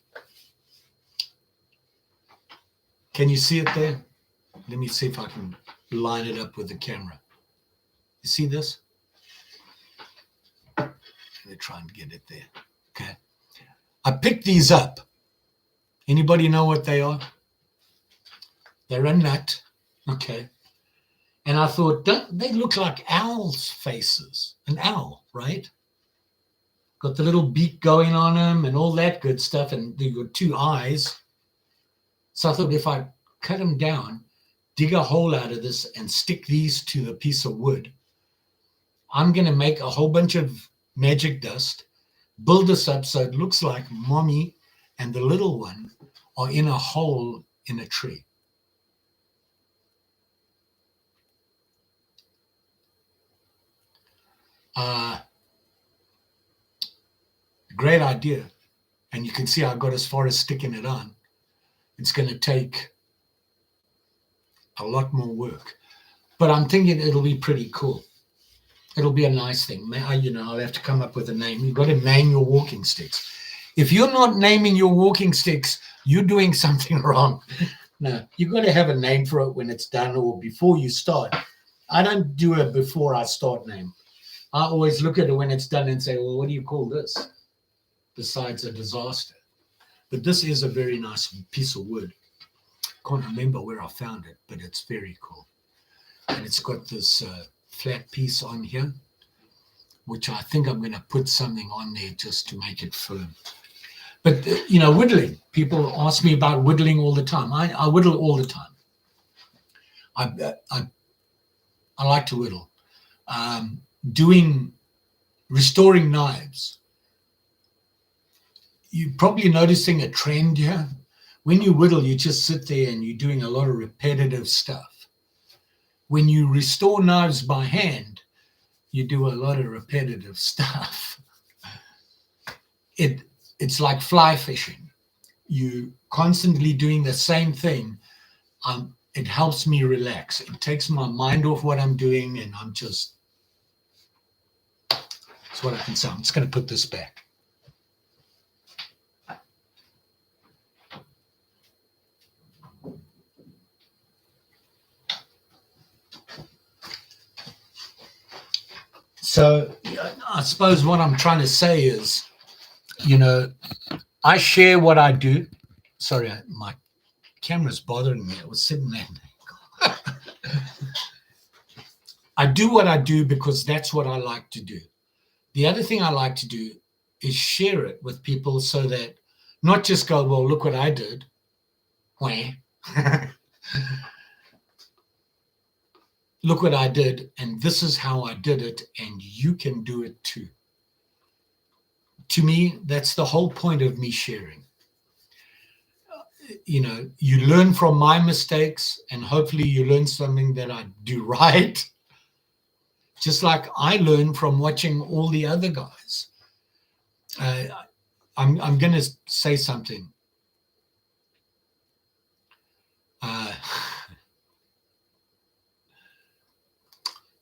you see it there? Let me see if I can line it up with the camera. You see this? Let me try and get it there. Okay. I picked these up. Anybody know what they are? They're a nut. Okay. And I thought, don't they look like owls' faces? An owl, right? Got the little beak going on them and all that good stuff. And they've got 2 eyes. So I thought if I cut them down, dig a hole out of this and stick these to the piece of wood, I'm going to make a whole bunch of magic dust, build this up so it looks like mommy and the little one are in a hole in a tree. Great idea. And you can see I got as far as sticking it on. It's going to take a lot more work. But I'm thinking it'll be pretty cool. It'll be a nice thing. I'll have to come up with a name. You've got to name your walking sticks. If you're not naming your walking sticks, you're doing something wrong. No, you've got to have a name for it when it's done or before you start. I don't do it before I start name. I always look at it when it's done and say, well, what do you call this? Besides a disaster. But this is a very nice piece of wood. Can't remember where I found it, but it's very cool. And it's got this flat piece on here, which I think I'm going to put something on there just to make it firm. But, whittling. People ask me about whittling all the time. I whittle all the time. I like to whittle. Restoring knives. You're probably noticing a trend here. When you whittle, you just sit there and you're doing a lot of repetitive stuff. When you restore knives by hand, you do a lot of repetitive stuff. It's like fly fishing. You constantly doing the same thing. It helps me relax. It takes my mind off what I'm doing, and I'm just. That's what I can say. I'm just going to put this back. So I suppose what I'm trying to say is, I share what I do Sorry, my camera's bothering me. I was sitting there. I do what I do because that's what I like to do. The other thing I like to do is share it with people so that not just go, well, look what I did. Look what I did, and this is how I did it, and you can do it too. To me, that's the whole point of me sharing. You know, you learn from my mistakes, and hopefully you learn something that I do right. Just like I learn from watching all the other guys. I'm going to say something.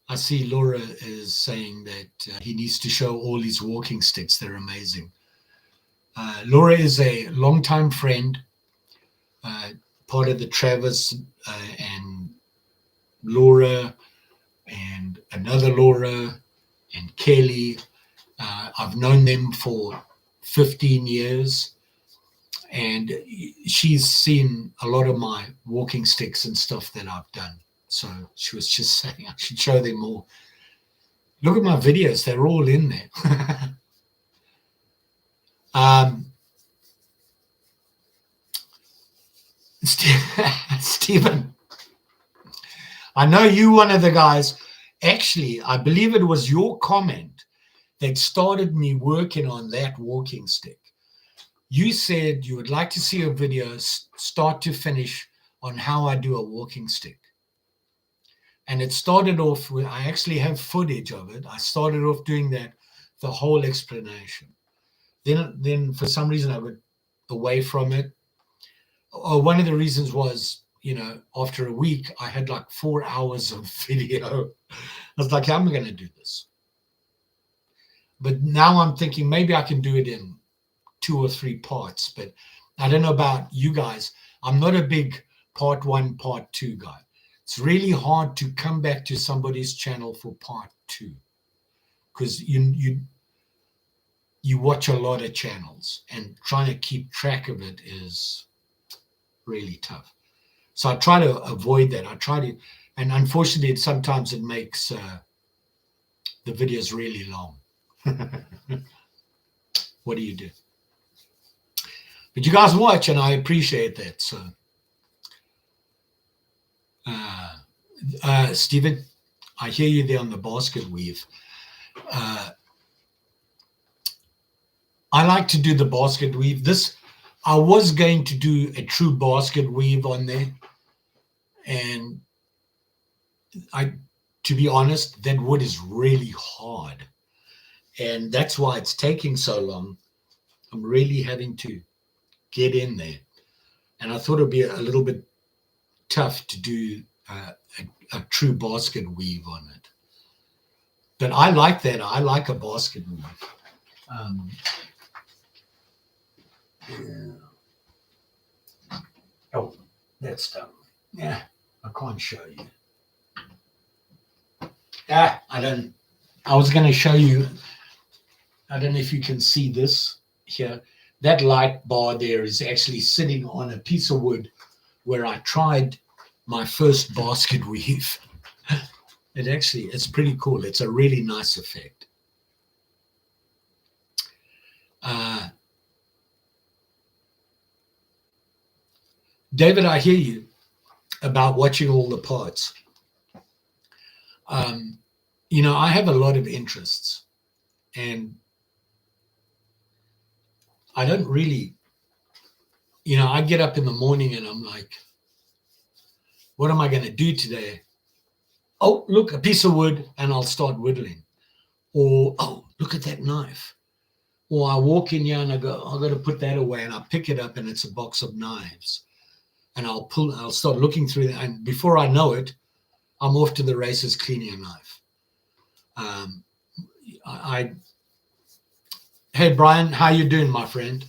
I see Laura is saying that he needs to show all his walking sticks. They're amazing. Laura is a longtime friend, part of the Travis and Laura and another Laura and Kelly. I've known them for 15 years, and she's seen a lot of my walking sticks and stuff that I've done. So she was just saying I should show them all. Look at my videos, they're all in there. Stephen, I know you one of the guys. Actually, I believe it was your comment that started me working on that walking stick. You said you would like to see a video start to finish on how I do a walking stick. And it started off with, I actually have footage of it. I started off doing that, the whole explanation. Then for some reason I went away from it. One of the reasons was, you know, after a week, I had like 4 hours of video. I was like, how am I going to do this? But now I'm thinking maybe I can do it in 2 or 3 parts. But I don't know about you guys. I'm not a big part 1, part 2 guy. It's really hard to come back to somebody's channel for part 2 because you watch a lot of channels and trying to keep track of it is really tough. So I try to avoid that. I try to, and unfortunately, sometimes it makes the videos really long. What do you do? But you guys watch, and I appreciate that. So. Stephen, I hear you there on the basket weave. I like to do the basket weave. I was going to do a true basket weave on there. And to be honest, that wood is really hard. And that's why it's taking so long. I'm really having to get in there. And I thought it'd be a little bit tough to do a true basket weave on it. But I like that. I like a basket weave. Yeah. Oh, that's done. Yeah, I can't show you. I was going to show you. I don't know if you can see this here. That light bar there is actually sitting on a piece of wood where I tried my first basket weave. It's pretty cool. It's a really nice effect. David, I hear you about watching all the parts. You know, I have a lot of interests, and I don't really, you know, I get up in the morning and I'm like, what am I going to do today? Oh, look, a piece of wood, and I'll start whittling. Or, oh, look at that knife. Or I walk in here and I go, I've got to put that away, and I pick it up and it's a box of knives. And I'll start looking through it, and before I know it, I'm off to the races cleaning a knife. Hey, Brian, how you doing, my friend?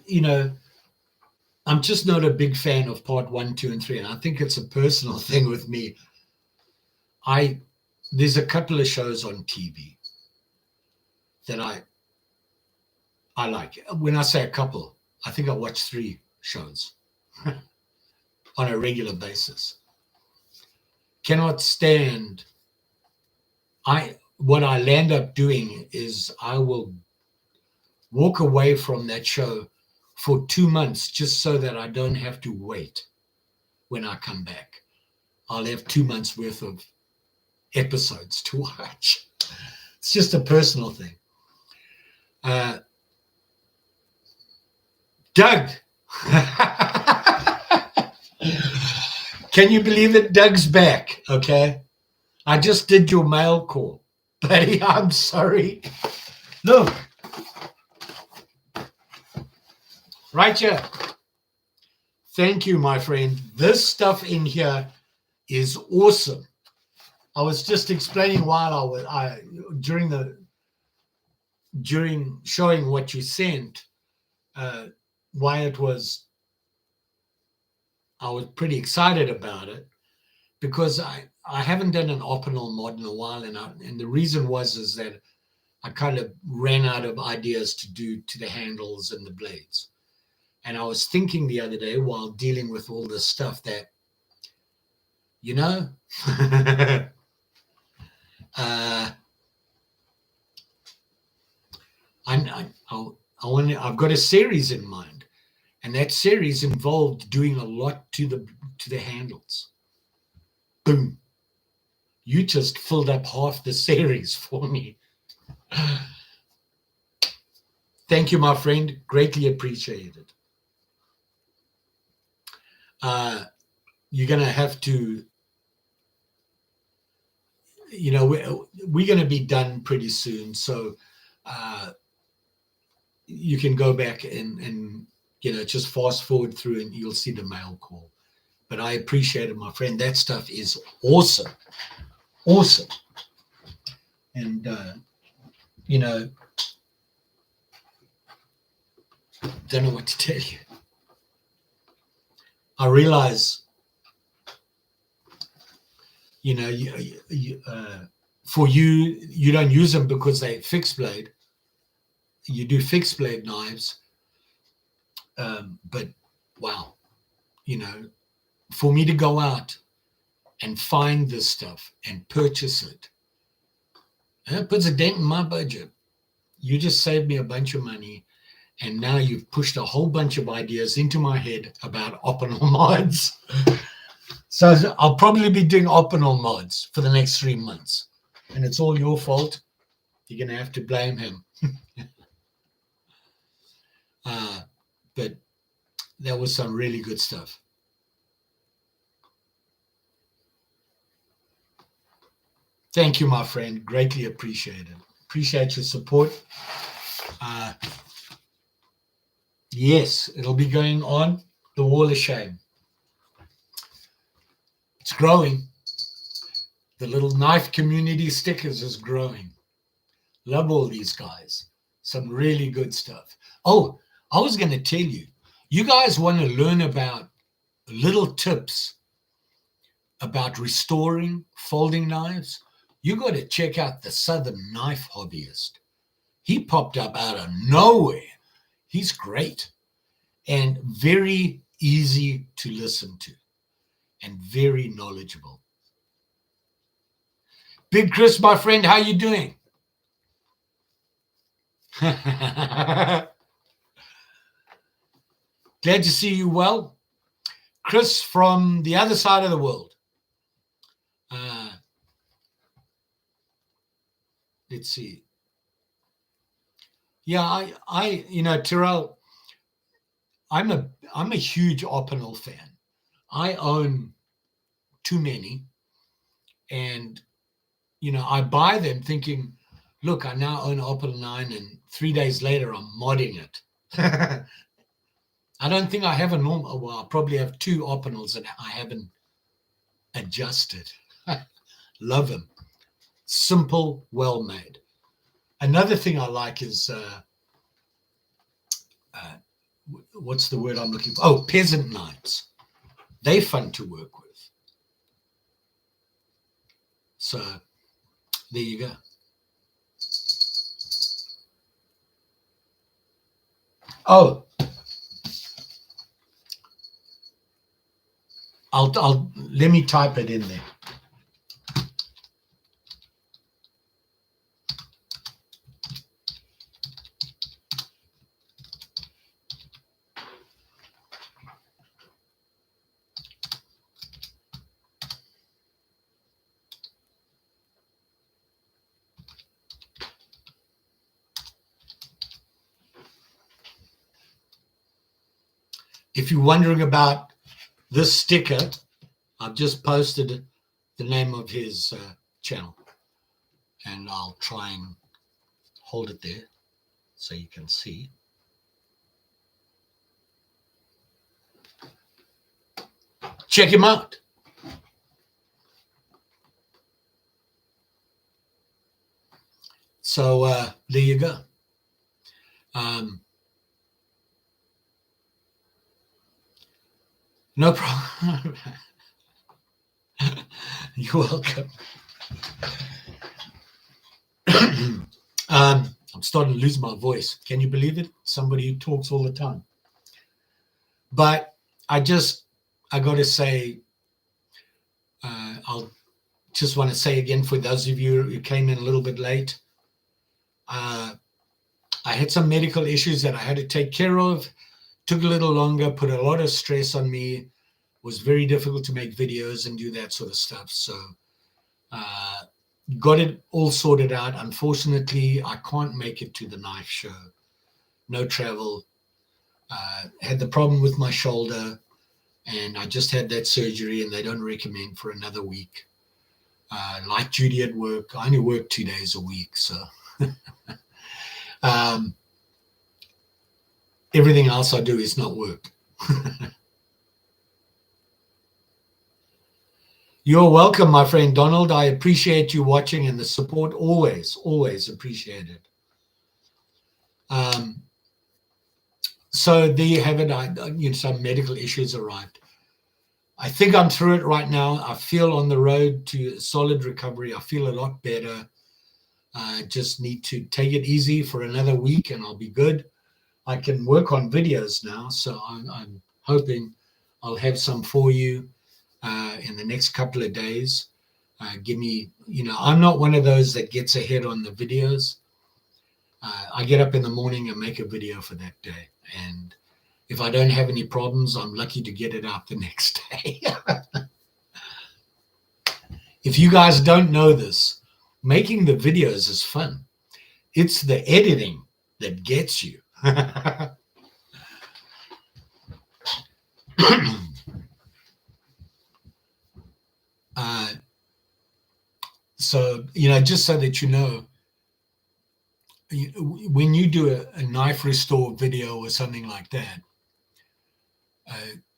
You know, I'm just not a big fan of part 1, 2, and 3, and I think it's a personal thing with me. I there's a couple of shows on TV that I like. When I say a couple, I think I watch 3 shows on a regular basis. Cannot stand. What I'll end up doing is I will walk away from that show for 2 months just so that I don't have to wait when I come back. I'll have 2 months worth of episodes to watch. It's just a personal thing. Doug. Can you believe it? Doug's back. Okay. I just did your mail call. Buddy, I'm sorry. Look. Right here. Thank you, my friend. This stuff in here is awesome. I was just explaining while during showing what you sent, why I was pretty excited about it, because I haven't done an optional mod in a while, and the reason is that I kind of ran out of ideas to do to the handles and the blades. And I was thinking the other day while dealing with all this stuff that, I've got a series in mind, and that series involved doing a lot to the handles. Boom! You just filled up half the series for me. Thank you, my friend. Greatly appreciated. You're going to have to, we're going to be done pretty soon. So you can go back and just fast forward through and you'll see the mail call. But I appreciate it, my friend. That stuff is awesome. Awesome. And, don't know what to tell you. I realize, for you don't use them because they fixed blade. You do fixed blade knives. But wow, for me to go out and find this stuff and purchase it, it puts a dent in my budget. You just saved me a bunch of money. And now you've pushed a whole bunch of ideas into my head about optional mods. So I'll probably be doing optional mods for the next 3 months. And it's all your fault. You're going to have to blame him. But that was some really good stuff. Thank you, my friend. Greatly appreciated. Appreciate your support. Yes, it'll be going on the Wall of Shame. It's growing. The little knife community stickers is growing. Love all these guys. Some really good stuff. Oh, I was going to tell you, you guys want to learn about little tips about restoring folding knives? You got to check out the Southern Knife Hobbyist. He popped up out of nowhere. He's great and very easy to listen to and very knowledgeable. Big Chris, my friend, how you doing? Glad to see you well. Chris from the other side of the world. Let's see. Yeah, Terrell, I'm a huge optional fan. I own too many, and I buy them thinking, look, I now own Opal 9, and 3 days later I'm modding it. I don't think I have a normal. Well, I probably have 2 optionals that I haven't adjusted. Love them. Simple, well made. Another thing I like is what's the word I'm looking for? Oh, peasant knives. They're fun to work with. So There you go. Oh, I'll let me type it in there. If you're wondering about this sticker, I've just posted the name of his channel, and I'll try and hold it there so you can see. Check him out. So there you go. No problem. You're welcome. I'm starting to lose my voice. Can you believe it? Somebody who talks all the time. But I got to say, I'll just want to say again, for those of you who came in a little bit late, I had some medical issues that I had to take care of. Took a little longer, put a lot of stress on me. Was very difficult to make videos and do that sort of stuff. So got it all sorted out. Unfortunately, I can't make it to the knife show. No travel. Had the problem with my shoulder, and I just had that surgery, and they don't recommend for another week. Light duty at work. I only work 2 days a week, so everything else I do is not work. You're welcome, my friend Donald. I appreciate you watching and the support. Always appreciate it. So there you have it. Some medical issues arrived. I think I'm through it right now. I feel on the road to solid recovery. I feel a lot better. I just need to take it easy for another week and I'll be good. I can work on videos now, so I'm hoping I'll have some for you in the next couple of days. Give me, I'm not one of those that gets ahead on the videos. I get up in the morning and make a video for that day. And if I don't have any problems, I'm lucky to get it out the next day. If you guys don't know this, making the videos is fun. It's the editing that gets you. So, just so that you know, when you do a knife restore video or something like that,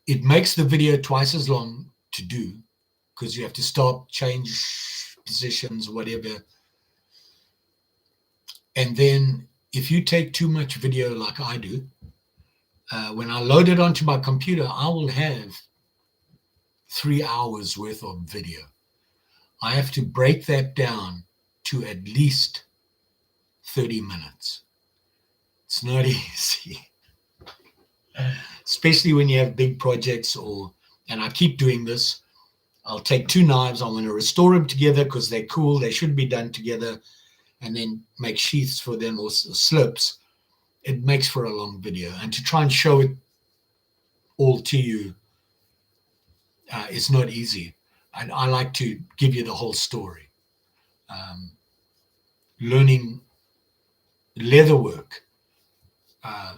it makes the video twice as long to do because you have to stop, change positions, whatever. And then if you take too much video like I do, when I load it onto my computer, I will have 3 hours worth of video. I have to break that down to at least 30 minutes. It's not easy, especially when you have big projects and I keep doing this. I'll take 2 knives. I want to restore them together because they're cool. They should be done together, and then make sheaths for them or slips. It makes for a long video, and to try and show it all to you, it's not easy. And I like to give you the whole story. Learning leatherwork. A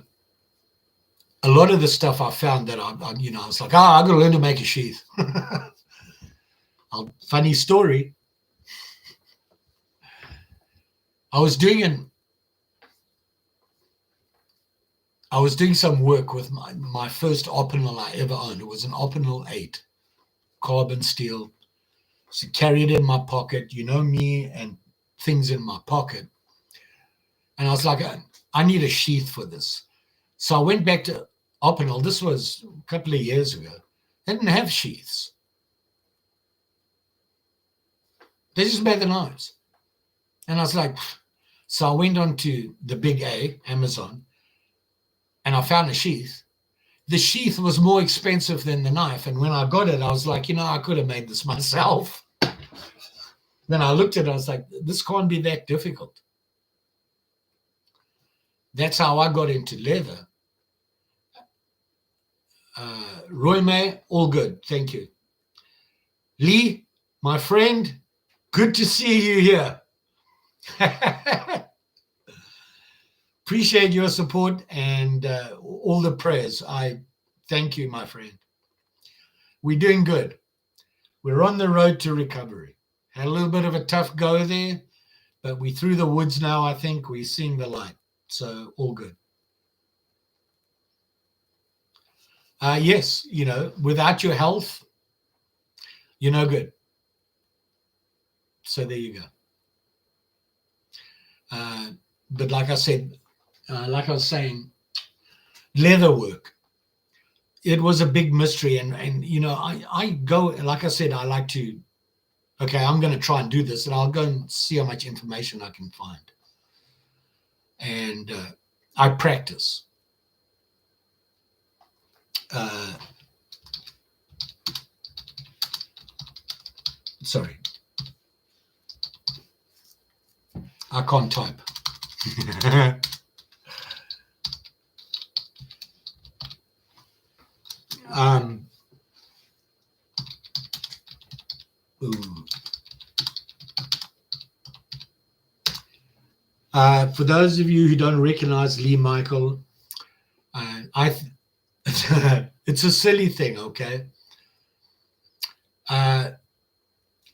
lot of the stuff I found that I was like, I've got to learn to make a sheath. Funny story. I was doing some work with my first Opinel I ever owned. It was an Opinel 8, carbon steel. So carry it in my pocket, me and things in my pocket. And I was like, I need a sheath for this. So I went back to Opinel. This was a couple of years ago. They didn't have sheaths. They just made the knives. And I was like, so I went on to the big A, Amazon, and I found a sheath. The sheath was more expensive than the knife. And when I got it, I was like, I could have made this myself. Then I looked at it, I was like, this can't be that difficult. That's how I got into leather. Roy May, all good. Thank you. Lee, my friend, good to see you here. Appreciate your support and all the prayers. I thank you, my friend. We're doing good. We're on the road to recovery. Had a little bit of a tough go there, but we're through the woods now. I think we're seeing the light. So all good. Yes, without your health, you're no good. So there you go. But like I said, like I was saying, leather work, it was a big mystery. And I go, like I said, I like to, okay, I'm going to try and do this, and I'll go and see how much information I can find. And I practice. Sorry. I can't type. For those of you who don't recognize Lee Michael, it's a silly thing, okay?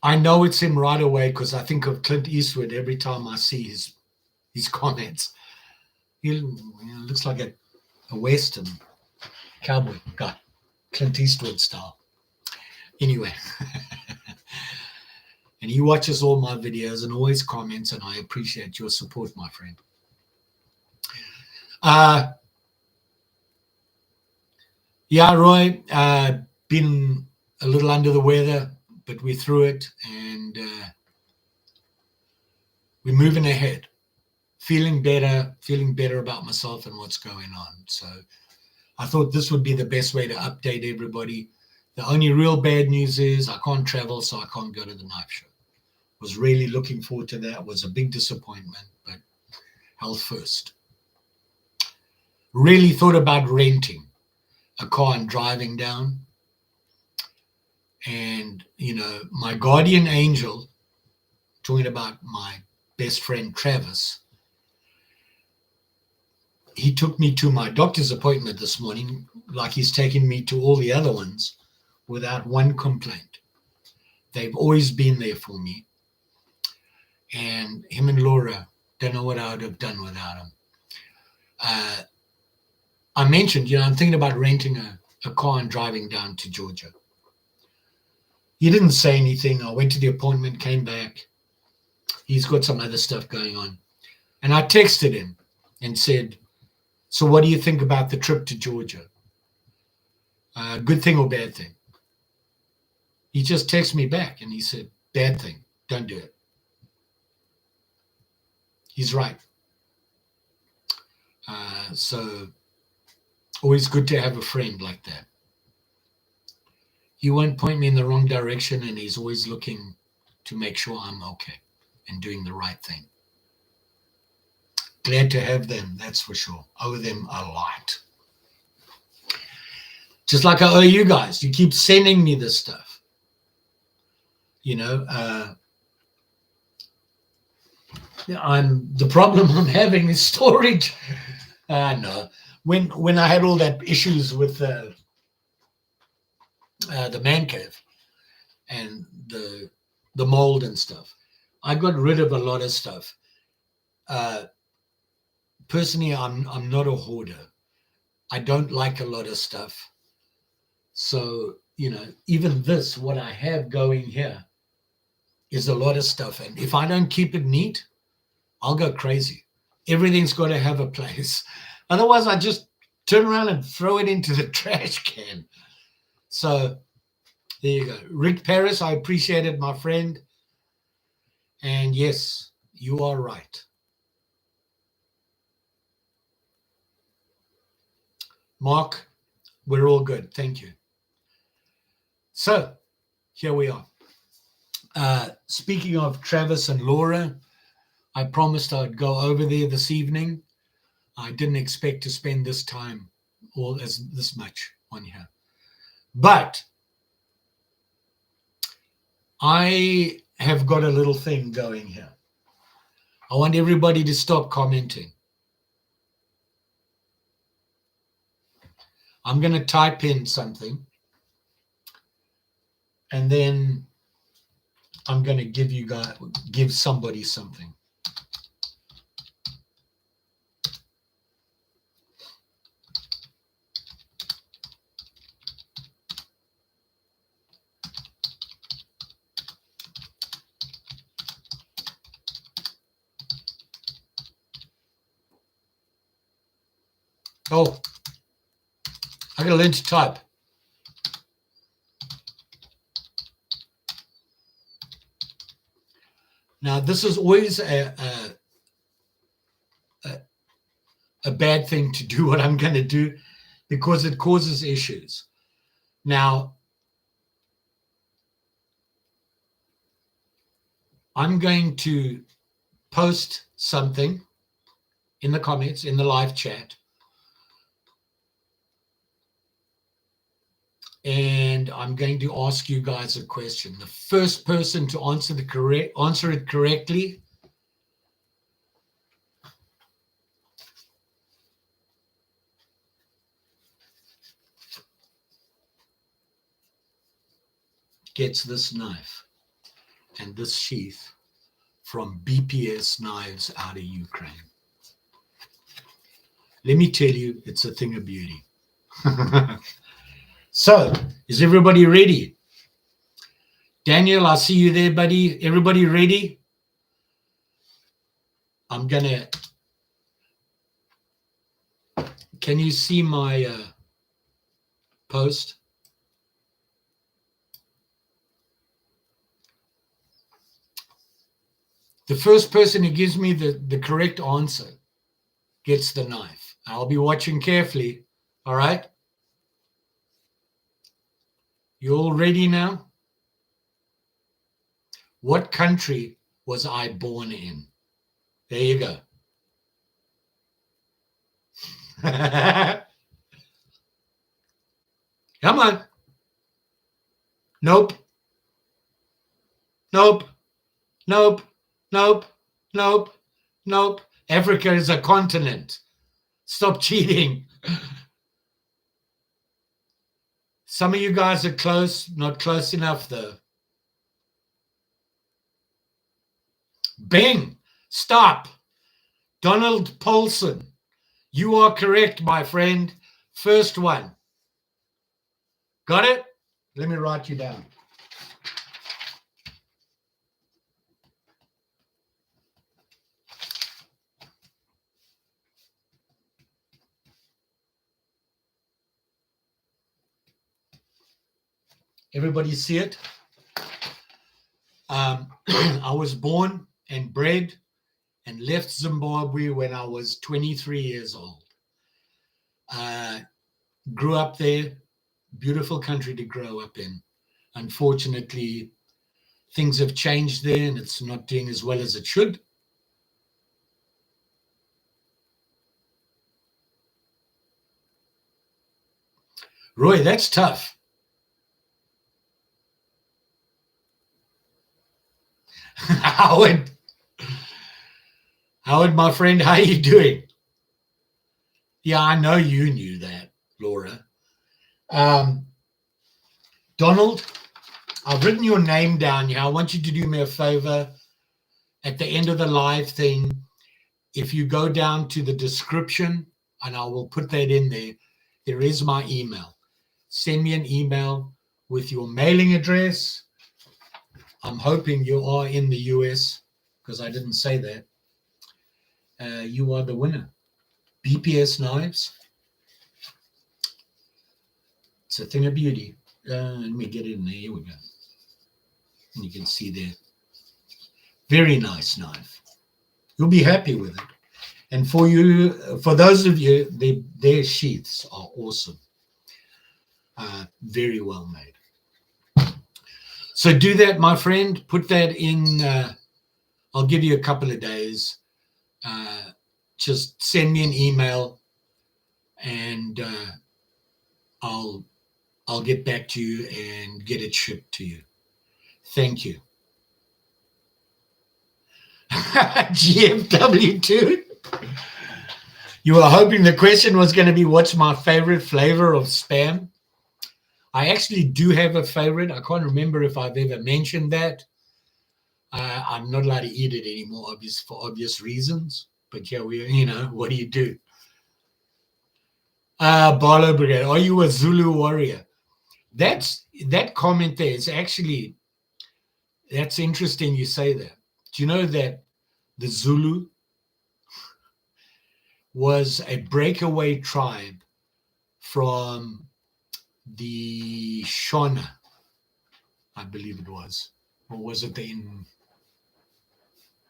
I know it's him right away because I think of Clint Eastwood every time I see his comments. He looks like a Western cowboy guy, Clint Eastwood style. Anyway, and he watches all my videos and always comments, and I appreciate your support, my friend. Yeah, Roy, been a little under the weather, but we're through it, and we're moving ahead, feeling better about myself and what's going on. So I thought this would be the best way to update everybody. The only real bad news is I can't travel, so I can't go to the knife show. Was really looking forward to that. It was a big disappointment, but health first. Really thought about renting a car and driving down. And, my guardian angel, talking about my best friend, Travis, he took me to my doctor's appointment this morning, like he's taken me to all the other ones, without one complaint. They've always been there for me. And him and Laura, don't know what I would have done without him. I mentioned, I'm thinking about renting a car and driving down to Georgia. He didn't say anything. I went to the appointment, came back. He's got some other stuff going on. And I texted him and said, so what do you think about the trip to Georgia? Good thing or bad thing? He just texted me back and he said, bad thing, don't do it. He's right. So always good to have a friend like that. He won't point me in the wrong direction, and he's always looking to make sure I'm okay and doing the right thing. Glad to have them, that's for sure. Owe them a lot. Just like I owe you guys. You keep sending me this stuff. The problem I'm having is storage. No. When I had all that issues with the man cave and the mold and stuff, I got rid of a lot of stuff. Personally, I'm not a hoarder. I don't like a lot of stuff. So, even this, what I have going here, is a lot of stuff. And if I don't keep it neat, I'll go crazy. Everything's got to have a place. Otherwise, I just turn around and throw it into the trash can. So there you go. Rick Paris, I appreciate it, my friend. And yes, You are right. Mark, we're all good. Thank you. So here we are. Speaking of Travis and Laura, I promised I'd go over there this evening. I didn't expect to spend this time all as this much on here. But I have got a little thing going here. I want everybody to stop commenting. I'm going to type in something, and then I'm going to give somebody something. Oh, I got to learn to type. Now, this is always a bad thing to do, what I'm going to do, because it causes issues. Now, I'm going to post something in the comments, in the live chat, and I'm going to ask you guys a question. The first person to answer it correctly gets this knife and this sheath from BPS Knives out of Ukraine. Let me tell you, it's a thing of beauty. So, is everybody ready? Daniel, I see you there, buddy. Everybody ready? I'm gonna. Can you see my post? The first person who gives me the correct answer gets the knife. I'll be watching carefully. All right? You all ready now? What country was I born in? There you go. Come on. Nope. Nope. Nope. Nope. Nope. Nope. Africa is a continent. Stop cheating. Some of you guys are close, not close enough though. Bing, stop. Donald Paulson, you are correct, my friend. First one. Got it? Let me write you down. Everybody see it? I was born and bred and left Zimbabwe when I was 23 years old. Grew up there, beautiful country to grow up in. Unfortunately, things have changed there and it's not doing as well as it should. Roy, that's tough. Howard, my friend, how are you doing? Yeah, I know you knew that, Laura. Donald, I've written your name down here. I want you to do me a favor. At the end of the live thing, if you go down to the description, and I will put that in there, there is my email. Send me an email with your mailing address. I'm hoping you are in the US, because I didn't say that. You are the winner. BPS Knives. It's a thing of beauty. Let me get it in there. Here we go. And you can see there. Very nice knife. You'll be happy with it. And for those of you, their sheaths are awesome. Very well made. So do that, my friend. Put that in. I'll give you a couple of days. Just send me an email, and I'll get back to you and get it shipped to you. Thank you. GFW2. You were hoping the question was going to be, what's my favorite flavor of Spam? I actually do have a favorite. I can't remember if I've ever mentioned that. I'm not allowed to eat it anymore, for obvious reasons. But yeah, what do you do? Barlow Brigade, are you a Zulu warrior? That comment there is actually, that's interesting you say that. Do you know that the Zulu was a breakaway tribe from the Shona, I believe it was. Or was it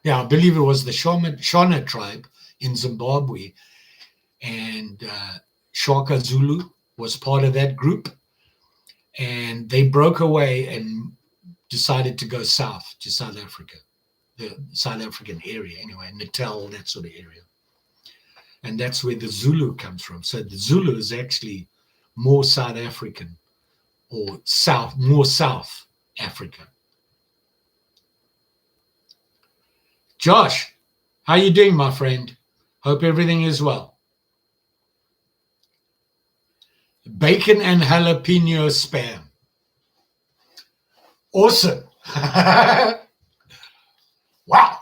I believe it was the Shona tribe in Zimbabwe. And Shaka Zulu was part of that group. And they broke away and decided to go south to South Africa, the South African area anyway, Natal, that sort of area. And that's where the Zulu comes from. So the Zulu is actually more South African, or more South Africa. Josh, how you doing, my friend? Hope everything is well. Bacon and jalapeno Spam. Awesome. Wow.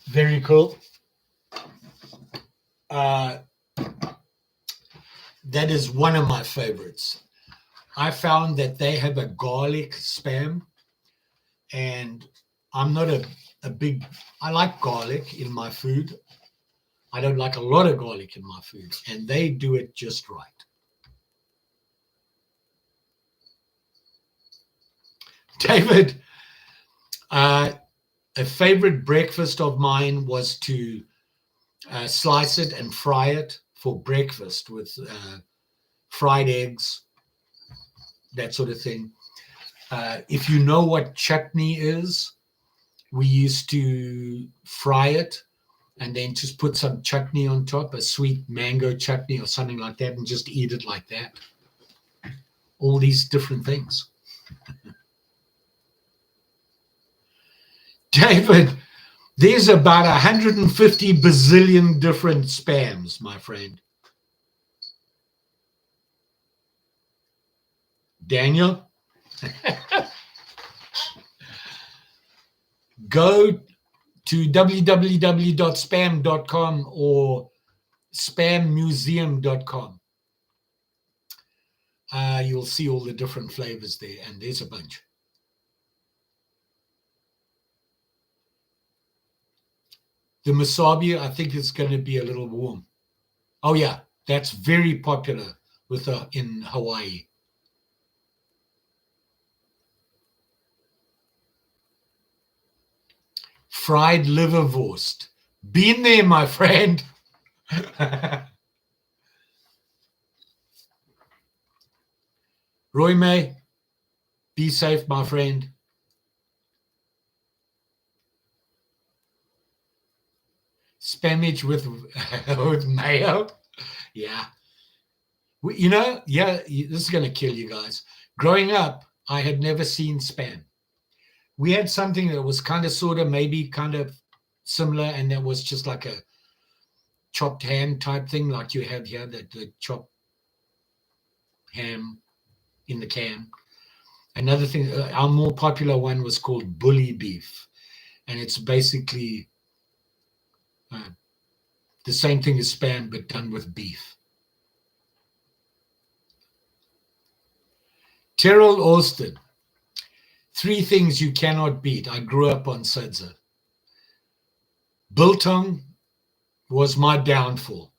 Very cool. That is one of my favorites. I found that they have a garlic Spam, and I'm not a big, I like garlic in my food. I don't like a lot of garlic in my food, and they do it just right. David, a favorite breakfast of mine was to slice it and fry it for breakfast with fried eggs, that sort of thing. If you know what chutney is, we used to fry it and then just put some chutney on top, a sweet mango chutney or something like that, and just eat it like that. All these different things. David, there's about 150 bazillion different Spams, my friend. Daniel? Go to www.spam.com or spammuseum.com. You'll see all the different flavors there, and there's a bunch. The Masabi, I think it's going to be a little warm. Oh yeah, that's very popular in Hawaii. Fried liverwurst. Been there, my friend. Roy May, be safe, my friend. Spinach with mayo. Yeah. This is going to kill you guys. Growing up, I had never seen Spam. We had something that was kind of maybe kind of similar, and that was just like a chopped ham type thing, like you have here, the chopped ham in the can. Another thing, our more popular one was called bully beef, and it's basically the same thing as Spam, but done with beef. Terrell Austin. 3 things you cannot beat. I grew up on Sudsel. Biltong was my downfall.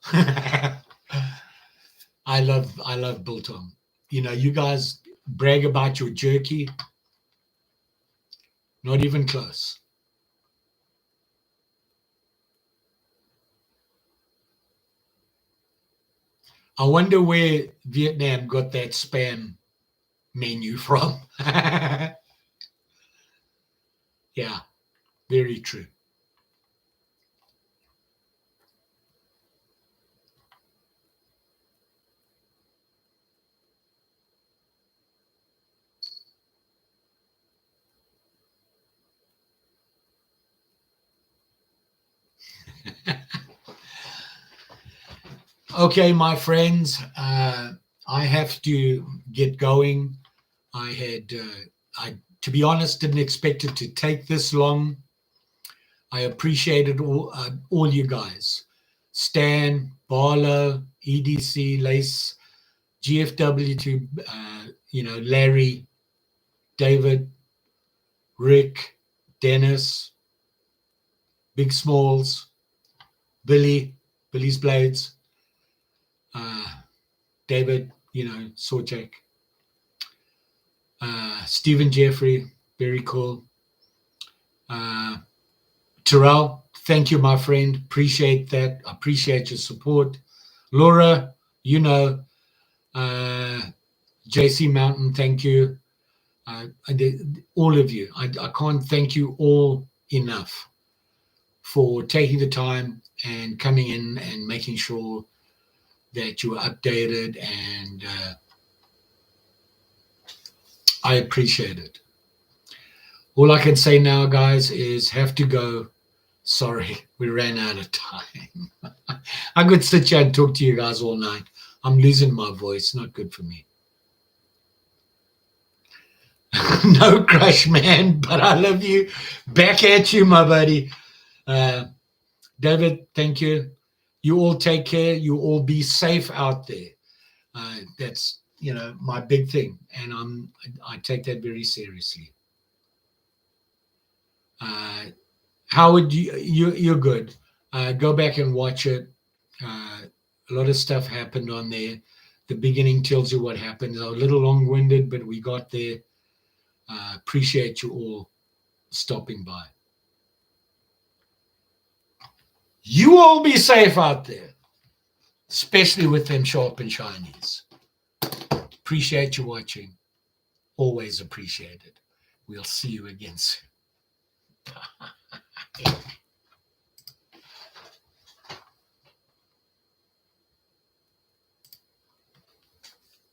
I love biltong. You know, you guys brag about your jerky. Not even close. I wonder where Vietnam got that spam menu from. Yeah, very true. Okay, my friends, I have to get going. I had, to be honest, didn't expect it to take this long. I appreciated all you guys, Stan, Barlow, EDC, Lace, GFW, to Larry, David, Rick, Dennis, Big Smalls, Billy's Blades, uh, David, Sorchak, Stephen Jeffrey, very cool. Terrell, thank you, my friend. Appreciate that. Appreciate your support. Laura, you know, uh, JC Mountain, thank you. All of you. I can't thank you all enough for taking the time and coming in and making sure that you are updated, and I appreciate it. All I can say now, guys, is have to go. Sorry, we ran out of time. I could sit here and talk to you guys all night. I'm losing my voice. Not good for me. No crush, man, but I love you. Back at you, my buddy. Uh, David, thank you. You all take care. You all be safe out there. That's my big thing, and I take that very seriously. Uh, Howard, you're good. Go back and watch it. A lot of stuff happened on there. The beginning tells you what happened. A little long-winded, but we got there. Appreciate you all stopping by. You all be safe out there, especially with them sharp and shinies. Appreciate you watching. Always appreciate it. We'll see you again soon.